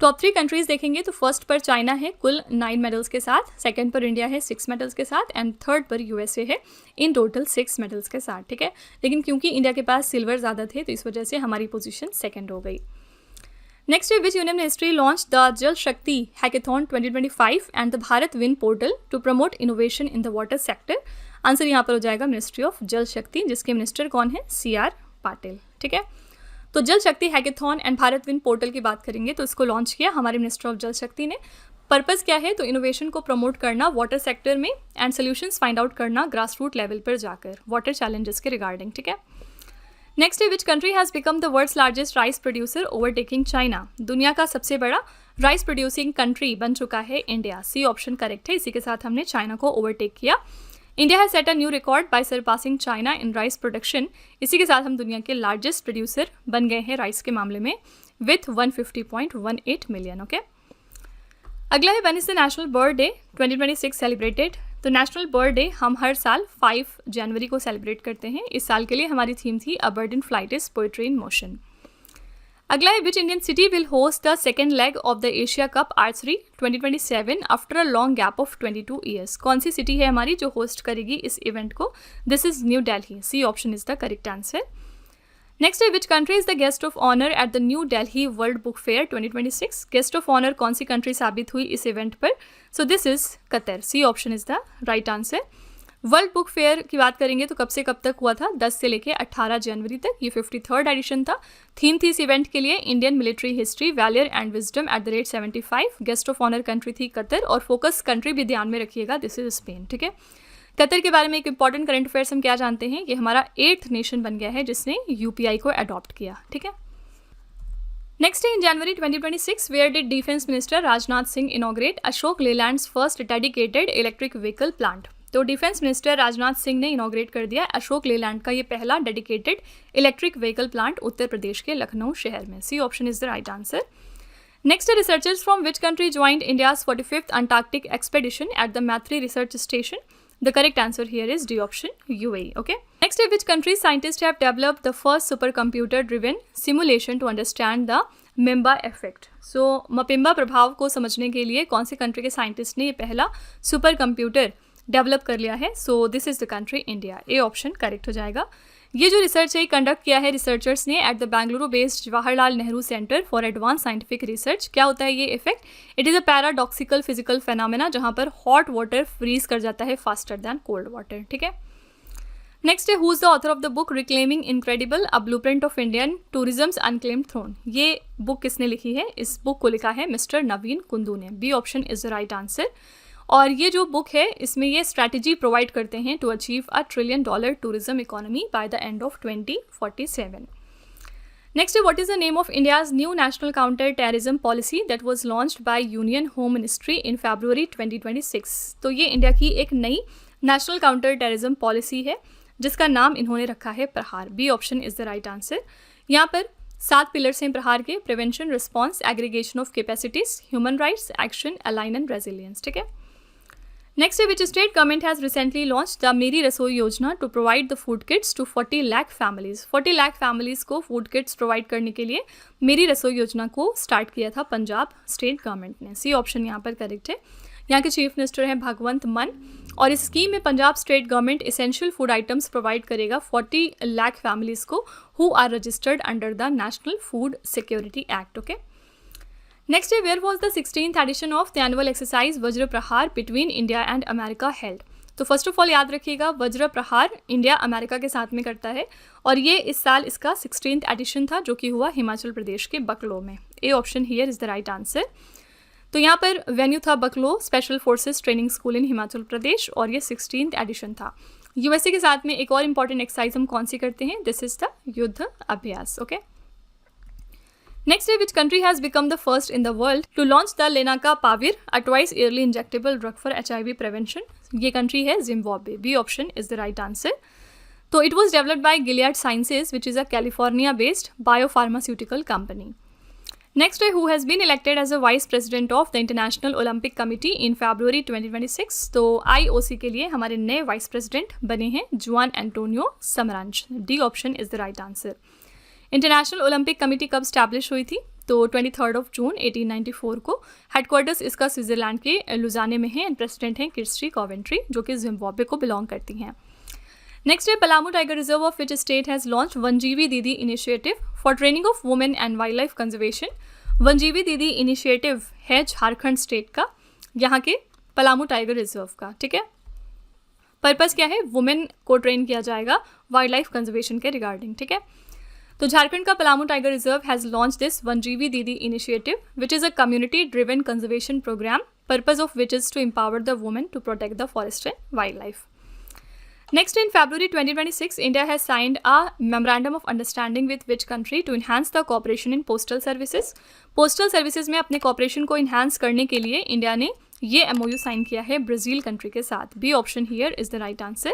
टॉप 3 कंट्रीज देखेंगे तो फर्स्ट पर चाइना है कुल 9 मेडल्स के साथ, सेकंड पर इंडिया है 6 मेडल्स के साथ एंड थर्ड पर USA है इन टोटल 6 मेडल्स के साथ। ठीक है। लेकिन क्योंकि इंडिया के पास सिल्वर ज़्यादा थे तो इस वजह से हमारी पोजीशन सेकंड हो गई। Next year, which union ministry launched the Jal Shakti Hackathon 2025 and the Bharat Wind Portal to promote innovation in the water sector? Answer यहाँ पर हो जाएगा मिनिस्ट्री ऑफ जल शक्ति, जिसके मिनिस्टर कौन है? CR पाटिल। ठीक है। तो जल शक्ति hackathon and Bharat wind portal की बात करेंगे तो इसको लॉन्च किया हमारे मिनिस्टर ऑफ जल शक्ति ने। पर्पस क्या है? तो इनोवेशन को प्रमोट करना वाटर सेक्टर में एंड सोल्यूशंस फाइंड आउट करना ग्रास रूट लेवल पर जाकर वाटर चैलेंजेस के रिगार्डिंग। ठीक है। नेक्स्ट है, which country has become the world's largest rice producer overtaking China? दुनिया का सबसे बड़ा राइस प्रोड्यूसिंग कंट्री बन चुका है इंडिया। सी ऑप्शन करेक्ट है। इसी के साथ हमने चाइना को ओवरटेक किया। India has set a new record by surpassing China in rice production. इसी के साथ हम दुनिया के लार्जेस्ट प्रोड्यूसर बन गए हैं राइस के मामले में विथ 150.18 मिलियन। ओके। अगला है, when is the national bird day 2026 celebrated? तो नेशनल बर्ड डे हम हर साल 5 जनवरी को सेलिब्रेट करते हैं। इस साल के लिए हमारी थीम थी a bird in flight is poetry in motion. अगला है, which Indian city will host the second leg of the Asia cup archery 2027 after a long gap of 22 years? कौन सी सिटी है हमारी जो होस्ट करेगी इस इवेंट को? This is New Delhi. C option is the correct answer. Next है, which country is the guest of honour at the New Delhi world book fair 2026? Guest of honour कौन सी कंट्री साबित हुई इस इवेंट पर? So this is Qatar. C option is the right answer. World book fair की बात करेंगे तो कब से कब तक हुआ था? 10 से लेकर 18 जनवरी तक। ये 53rd एडिशन था। थीम थी इस इवेंट के लिए Indian military history valour and wisdom at the rate 75। Guest of honour country थी कतर और फोकस कंट्री भी ध्यान में रखिएगा, दिस इज स्पेन। ठीक है। कतर के बारे में एक इंपॉर्टेंट करंट अफेयर्स हम क्या जानते हैं? ये हमारा 8th नेशन बन गया है जिसने UPI को अडॉप्ट किया। ठीक है। Next in January 2026 where did defence minister Rajnath Singh inaugurate Ashok Leyland's first dedicated electric vehicle plant? तो डिफेंस मिनिस्टर राजनाथ सिंह ने इनॉग्रेट कर दिया अशोक लेलैंड का ये पहला dedicated electric vehicle plant Uttar Pradesh के लखनऊ शहर में। C option is the right answer. Next, researchers from which country joined India's 45th Antarctic expedition at the Maitri Research Station? The correct answer here is D option, UAE. Okay. Next, which country scientists have developed the first supercomputer-driven simulation to understand the MIMBA effect? So, MIMBA प्रभाव को समझने के लिए कौन से कंट्री के साइंटिस्ट ने ये पहला सुपर कंप्यूटर डेवलप कर लिया है? सो this is the country India. A option correct हो जाएगा। ये जो रिसर्च है कंडक्ट किया है रिसर्चर्स ने at the Bengaluru based Jawaharlal Nehru centre for advance scientific research. क्या होता है ये effect? It is a paradoxical physical phenomena जहाँ पर हॉट वाटर फ्रीज कर जाता है फास्टर दैन कोल्ड वाटर। ठीक है। नेक्स्ट है, who is the author of the book reclaiming incredible a blueprint of Indian tourism's unclaimed throne? ये बुक किसने लिखी है? इस बुक को लिखा है मिस्टर नवीन कुंदू ने। B option is the right answer. और ये जो बुक है इसमें ये स्ट्रैटेजी प्रोवाइड करते हैं to achieve $1 trillion tourism economy by the end of 2047। Next, what is the name of India's new national counter terrorism policy that was launched by union home ministry in February 2026? तो ये इंडिया की एक नई नेशनल काउंटर टेररिज्म पॉलिसी है जिसका नाम इन्होंने रखा है Prahar. B option is the right answer. यहाँ पर 7 पिलर्स हैं प्रहार के: prevention, response, aggregation of capacities, human rights, action, align and resilience. ठीक है। नेक्स्ट है, which state government has recently launch the Meri Rasoi Yojana to provide the food kits to 40 lakh families. 40 lakh families को फूड किट्स प्रोवाइड करने के लिए मेरी रसोई योजना को स्टार्ट किया था पंजाब स्टेट गवर्नमेंट ने। सी ऑप्शन यहाँ पर करेक्ट है। यहाँ के चीफ मिनिस्टर हैं भगवंत मान, और इस स्कीम में Punjab state government essential food items provide करेगा 40 लाख फैमिलीज को who are registered under the national food security act. Okay. Next है, where was the 16th edition of the annual exercise Vajra Prahar between India and America held. तो फर्स्ट ऑफ ऑल याद रखिएगा, वज्र प्रहार इंडिया अमेरिका के साथ में करता है, और ये इस साल इसका 16th एडिशन था जो कि हुआ हिमाचल प्रदेश के बकलो में। A option here is the right answer. तो यहाँ पर वेन्यू था Bakloh special forces training school in Himachal Pradesh, और ये 16th एडिशन था। यूएसए के साथ में एक और इंपॉर्टेंट एक्सरसाइज हम कौन सी करते हैं, दिस इज द युद्ध अभ्यास। ओके। नेक्स्ट है, which country has become the first in the world to launch the lenacapavir, a twice yearly injectable drug for HIV prevention. ये कंट्री है Zimbabwe. B option is the right answer. तो it was developed by Gilead sciences which is a California based biopharmaceutical company. Next है, who has been elected as a vice president of the international olympic committee in February 2026। तो IOC के लिए हमारे नए वाइस प्रेसिडेंट बने हैं Juan Antonio Samaranch. D option is the right answer. International olympic committee कब स्टैब्लिश हुई थी, तो 23 जून 1894 को। हेडक्वार्टर्स इसका स्विट्जरलैंड के लुजाने में है, एंड प्रेसिडेंट हैं किर्स्टी कॉवेंट्री जो कि जिम्बाब्वे को बिलोंग करती हैं। नेक्स्ट है, Palamu tiger reserve of which state has launch Vanjeevi Didi initiative for training of women and wildlife conservation. Vanjeevi Didi initiative है झारखंड स्टेट का, यहाँ के पलामू टाइगर रिजर्व का। ठीक है। पर्पस क्या है, वुमेन को ट्रेन किया जाएगा वाइल्ड लाइफ कंजर्वेशन के रिगार्डिंग। ठीक है। तो झारखंड का Palamu tiger reserve has launch this Vanjeevi Didi initiative which is a community driven conservation program, purpose of which is to empower the women to protect the forest and wildlife. Next, in February 2026, India has signed a memorandum of understanding with which country to enhance the cooperation in postal services. Postal services में अपने cooperation को enhance करने के लिए इंडिया ने ये MOU साइन किया है ब्राज़ील कंट्री के साथ। B option here is the right answer.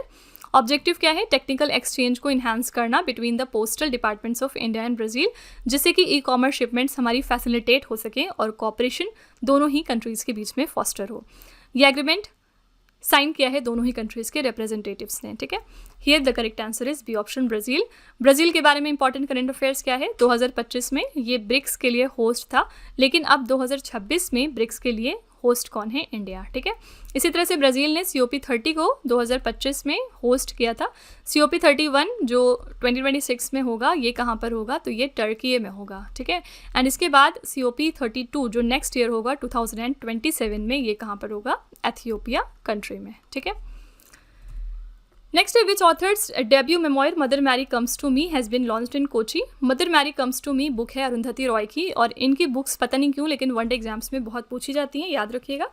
Objective क्या है, टेक्निकल एक्सचेंज को इन्हांस करना between the postal departments of India and Brazil, जिससे कि ई-कॉमर्स शिपमेंट्स हमारी फैसिलिटेट हो सके और कॉपरेशन दोनों ही कंट्रीज़ के बीच में फॉस्टर हो। ये एग्रीमेंट साइन किया है दोनों ही कंट्रीज़ के रिप्रेजेंटेटिव्स ने। ठीक है। Here the correct answer is B option Brazil. Brazil के बारे में इंपॉर्टेंट करंट अफेयर्स क्या है, 2025 में ये ब्रिक्स के लिए होस्ट था, लेकिन अब 2026 में ब्रिक्स के लिए होस्ट कौन है, इंडिया। ठीक है। इसी तरह से ब्राज़ील ने COP30 को 2025 में होस्ट किया था। COP31 जो 2026 में होगा, ये कहाँ पर होगा, तो ये टर्की में होगा। ठीक है। एंड इसके बाद COP32 जो नेक्स्ट ईयर होगा 2027 में, ये कहाँ पर होगा, एथियोपिया कंट्री में। ठीक है। नेक्स्ट है, which author's debut memoir mother Mary comes to me has been launched in Kochi. Mother Mary comes to me book है अरुंधति रॉय की, और इनकी बुक्स पता नहीं क्यों लेकिन वनडे एग्जाम्स में बहुत पूछी जाती हैं, याद रखिएगा।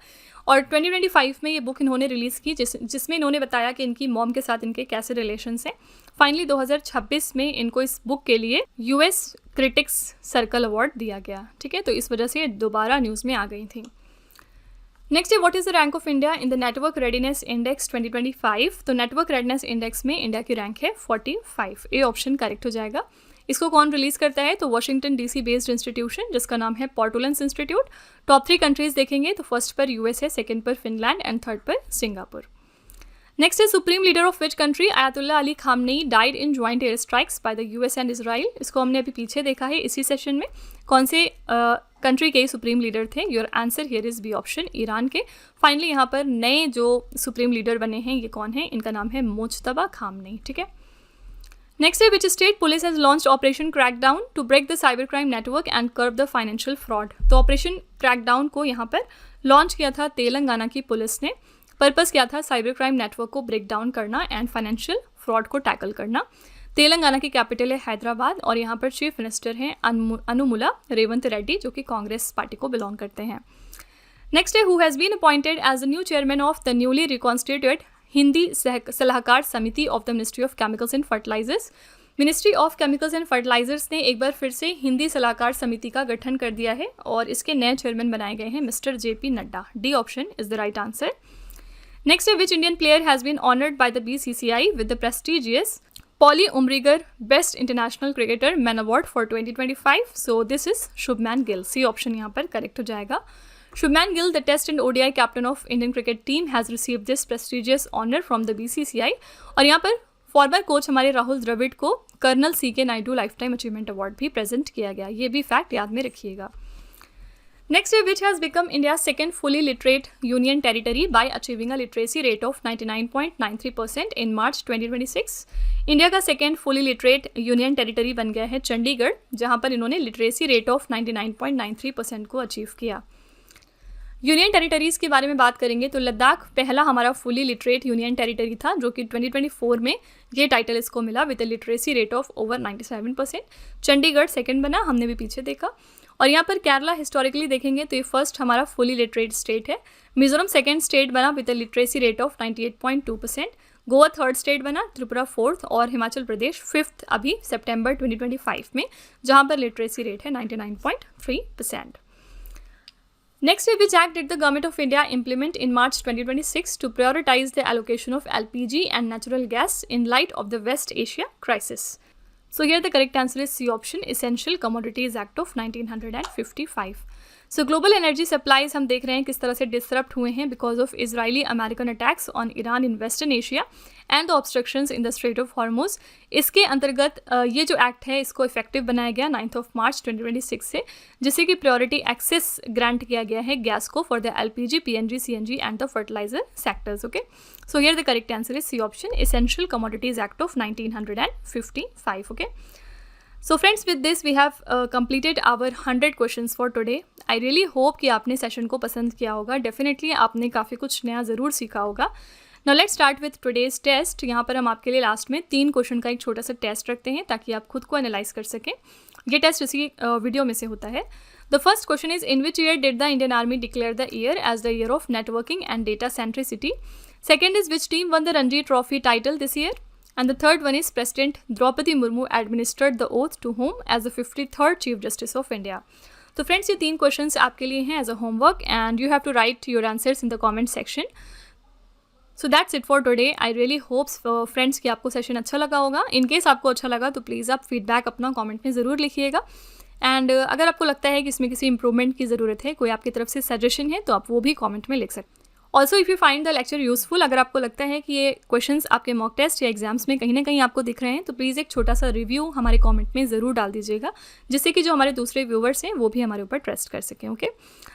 और 2025 में ये बुक इन्होंने रिलीज़ की जिसमें इन्होंने बताया कि इनकी मॉम के साथ इनके कैसे रिलेशंस हैं। फाइनली 2026 में इनको इस बुक के लिए US क्रिटिक्स सर्कल अवार्ड दिया गया। ठीक है। तो इस वजह से दोबारा न्यूज़ में आ गई थी। नेक्स्ट है, what is the rank of India in the network readiness index 2025। तो नेटवर्क रेडीनेस इंडेक्स में इंडिया की रैंक है 45। ए ऑप्शन करेक्ट हो जाएगा। इसको कौन रिलीज़ करता है, तो वॉशिंगटन DC बेस्ड इंस्टीट्यूशन जिसका नाम है पोर्टुलेंस इंस्टीट्यूट। टॉप 3 कंट्रीज़ देखेंगे तो फर्स्ट पर US है, सेकेंड पर फिनलैंड एंड थर्ड पर सिंगापुर। नेक्स्ट है, supreme leader of which country ayatollah Ali Khamenei died in joint air strikes bye the US and Israel. इसको हमने अभी पीछे देखा है इसी सेशन में। कौन से कंट्री के सुप्रीम लीडर थे, your answer here is B option, Iran के। फाइनली यहाँ पर नए जो सुप्रीम लीडर बने हैं ये कौन है, इनका नाम है मुज्तबा खामनेई। ठीक है। नेक्स्ट है, which state police has launched operation crackdown to break the cyber crime network and curb the financial fraud. तो ऑपरेशन क्रैकडाउन को यहाँ पर लॉन्च किया था तेलंगाना की पुलिस ने। पर्पस क्या था, साइबर क्राइम नेटवर्क को ब्रेक डाउन करना एंड फाइनेंशियल फ्रॉड को टैकल करना। तेलंगाना की कैपिटल है हैदराबाद, और यहाँ पर चीफ मिनिस्टर हैं अनुमुला रेवंत रेड्डी जो कि कांग्रेस पार्टी को बिलोंग करते हैं। नेक्स्ट है, who has been appointed as the new chairman of the newly reconstituted Hindi Salahkar Samiti of the ministry of chemicals and fertilisers. Ministry of chemicals and fertilisers ने एक बार फिर से हिंदी सलाहकार समिति का गठन कर दिया है, और इसके नए चेयरमैन बनाए गए हैं mister JP Nadda. D option is the right answer. Next है, which Indian player has been honoured by the BCCI with the prestigious Polly Umrigar best international cricketer man award for 2025, so this is Shubman Gill. C option यहाँ पर करेक्ट हो जाएगा। Shubman Gill, the test and ODI captain of Indian cricket team, has received this prestigious honour from the BCCI। और यहाँ पर फॉर्मर कोच हमारे राहुल द्रविड़ को colonel CK Naidu life time achievement award भी प्रेजेंट किया गया। ये भी फैक्ट याद में रखिएगा। नेक्स्ट है, which has become India second fully literate union territory by achieving a literacy rate of 99.93% in March 2026। India का second fully literate union territory बन गया है चंडीगढ़, जहां पर इन्होंने लिटरेसी रेट ऑफ 99.93% को अचीव किया। यूनियन टेरिटरीज़ के बारे में बात करेंगे तो लद्दाख पहला हमारा फुली लिटरेट यूनियन टेरिटरी था, जो कि 2024 में ये टाइटल इसको मिला with a literacy rate of over 97%। Chandigarh second बना, हमने भी पीछे देखा। और यहाँ पर केरला हिस्टोरिकली देखेंगे तो ये फर्स्ट हमारा फुली लिटरेट स्टेट है। मिजोरम सेकंड स्टेट बना with a literacy rate of 98.2%। Goa third state बना, त्रिपुरा फोर्थ और हिमाचल प्रदेश फिफ्थ अभी सितंबर 2025 में, जहाँ पर लिटरेसी रेट है 99.3%। Next, which act did the Government of India implement in March 2026 to prioritize the allocation of LPG and natural gas in light of the West Asia crisis? So here the correct answer is C option, Essential Commodities Act of 1955. So global energy supplies हम देख रहे हैं किस तरह से डिसरप्ट हुए हैं because of Israeli American attacks on Iran in western Asia and the obstructions in the straight of Hormuz. इसके अंतर्गत ये जो एक्ट है इसको इफेक्टिव बनाया गया 9 मार्च 2026 से, जिससे कि प्रायोरिटी एक्सेस ग्रांट किया गया है गैस को for the LPG, PNG, CNG and the fertiliser sectors. Okay, so here the correct answer is C option, essential commodities act of 1955. Okay, so friends, with this we have completed our 100 questions for today. I really hope कि आपने सेशन को पसंद किया होगा। डेफिनेटली आपने काफ़ी कुछ नया ज़रूर सीखा होगा। Now let's start with today's test. यहाँ पर हम आपके लिए लास्ट में 3 क्वेश्चन का एक छोटा सा टेस्ट रखते हैं ताकि आप खुद को एनालाइज कर सकें। ये टेस्ट इसी वीडियो में से होता है। The first question is, in which year did the Indian army declare the year as the year of networking and data centricity? Second is, which team won the Ranji trophy title this year? And the third one is, President Draupadi Murmu administered the oath to whom as the 53rd Chief Justice of India? तो फ्रेंड्स, ये 3 क्वेश्चंस आपके लिए हैं as a homework and you have to write your answers in the comment section. So that's it for today. I really hopes friends कि आपको सेशन अच्छा लगा होगा। इन केस आपको अच्छा लगा तो प्लीज़ आप फीडबैक अपना कमेंट में ज़रूर लिखिएगा। एंड अगर आपको लगता है कि इसमें किसी इंप्रूवमेंट की ज़रूरत है, कोई आपकी तरफ से सजेशन है, तो आप वो भी कॉमेंट में लिख सकते हैं। Also if you find the lecture useful, अगर आपको लगता है कि ये क्वेश्चंस आपके मॉक टेस्ट या एग्जाम्स में कहीं ना कहीं आपको दिख रहे हैं, तो प्लीज़ एक छोटा सा रिव्यू हमारे कमेंट में ज़रूर डाल दीजिएगा, जिससे कि जो हमारे दूसरे व्यूवर्स हैं वो भी हमारे ऊपर ट्रस्ट कर सकें। ओके,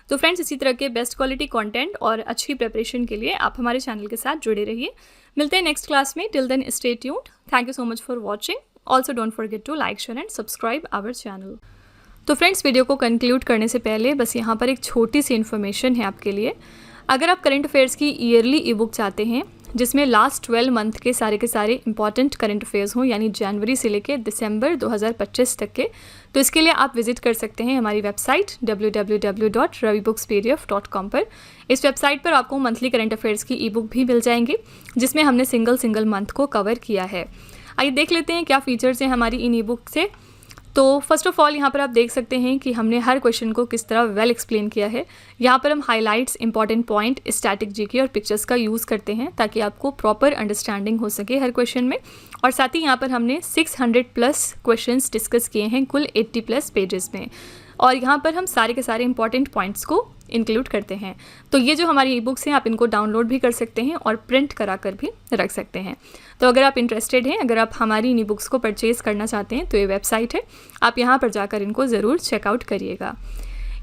तो फ्रेंड्स, इसी तरह के बेस्ट क्वालिटी कंटेंट और अच्छी प्रिपरेशन के लिए आप हमारे चैनल के साथ जुड़े रहिए। मिलते हैं नेक्स्ट क्लास में। Till then stay tuned. Thank you so much for watching. Also don't forget to like, share and subscribe our channel. तो फ्रेंड्स, वीडियो को कंक्लूड करने से पहले बस यहाँ पर एक छोटी सी इन्फॉर्मेशन है आपके लिए। अगर आप करंट अफेयर्स की ईयरली ई बुक चाहते हैं जिसमें लास्ट 12 मंथ के सारे इंपॉर्टेंट करंट अफेयर्स हों, यानी जनवरी से लेकर दिसंबर 2025 तक के, तो इसके लिए आप विजिट कर सकते हैं हमारी वेबसाइट www.ravibookspdf.com पर। इस वेबसाइट पर आपको मंथली करंट अफेयर्स की ई बुक भी मिल जाएंगी, जिसमें हमने सिंगल मंथ को कवर किया है। आइए देख लेते हैं क्या फीचर्स हैं हमारी इन ई बुक से। तो फर्स्ट ऑफ ऑल यहाँ पर आप देख सकते हैं कि हमने हर क्वेश्चन को किस तरह वेल एक्सप्लेन किया है। यहाँ पर हम highlights, important point, static GK और पिक्चर्स का यूज़ करते हैं ताकि आपको प्रॉपर अंडरस्टैंडिंग हो सके हर क्वेश्चन में। और साथ ही यहाँ पर हमने 600+ क्वेश्चंस डिस्कस किए हैं कुल 80+ पेजेस में, और यहाँ पर हम सारे के सारे इंपॉर्टेंट पॉइंट्स को इंक्लूड करते हैं। तो ये जो हमारी ई बुक्स हैं, आप इनको डाउनलोड भी कर सकते हैं और प्रिंट करा कर भी रख सकते हैं। तो अगर आप इंटरेस्टेड हैं, अगर आप हमारी इन ई बुक्स को परचेज़ करना चाहते हैं, तो ये वेबसाइट है, आप यहाँ पर जाकर इनको ज़रूर चेकआउट करिएगा।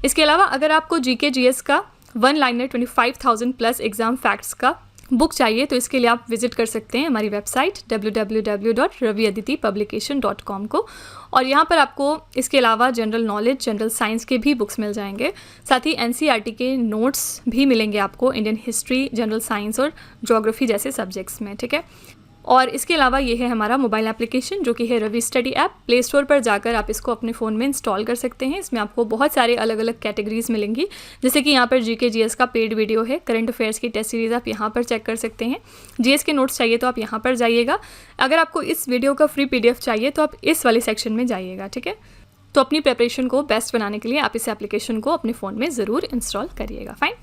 इसके अलावा अगर आपको GK GS का 1 लाइनर 25,000+ एग्जाम फैक्ट्स का बुक चाहिए, तो इसके लिए आप विजिट कर सकते हैं हमारी वेबसाइट www.raviaditipublication.com को, और यहाँ पर आपको इसके अलावा जनरल नॉलेज, जनरल साइंस के भी बुक्स मिल जाएंगे। साथ ही NCERT के नोट्स भी मिलेंगे आपको इंडियन हिस्ट्री, जनरल साइंस और ज्योग्राफी जैसे सब्जेक्ट्स में, ठीक है। और इसके अलावा ये है हमारा मोबाइल एप्लीकेशन, जो कि है Ravi study app. Play store पर जाकर आप इसको अपने फ़ोन में इंस्टॉल कर सकते हैं। इसमें आपको बहुत सारे अलग अलग कैटेगरीज मिलेंगी, जैसे कि यहाँ पर GK GS का पेड वीडियो है, करंट अफेयर्स की टेस्ट सीरीज़ आप यहाँ पर चेक कर सकते हैं। GS के नोट्स चाहिए तो आप यहाँ पर जाइएगा। अगर आपको इस वीडियो का फ्री PDF चाहिए तो आप इस वाले सेक्शन में जाइएगा, ठीक है। तो अपनी प्रिपरेशन को बेस्ट बनाने के लिए आप इस एप्लीकेशन को अपने फ़ोन में ज़रूर इंस्टॉल करिएगा। फाइन।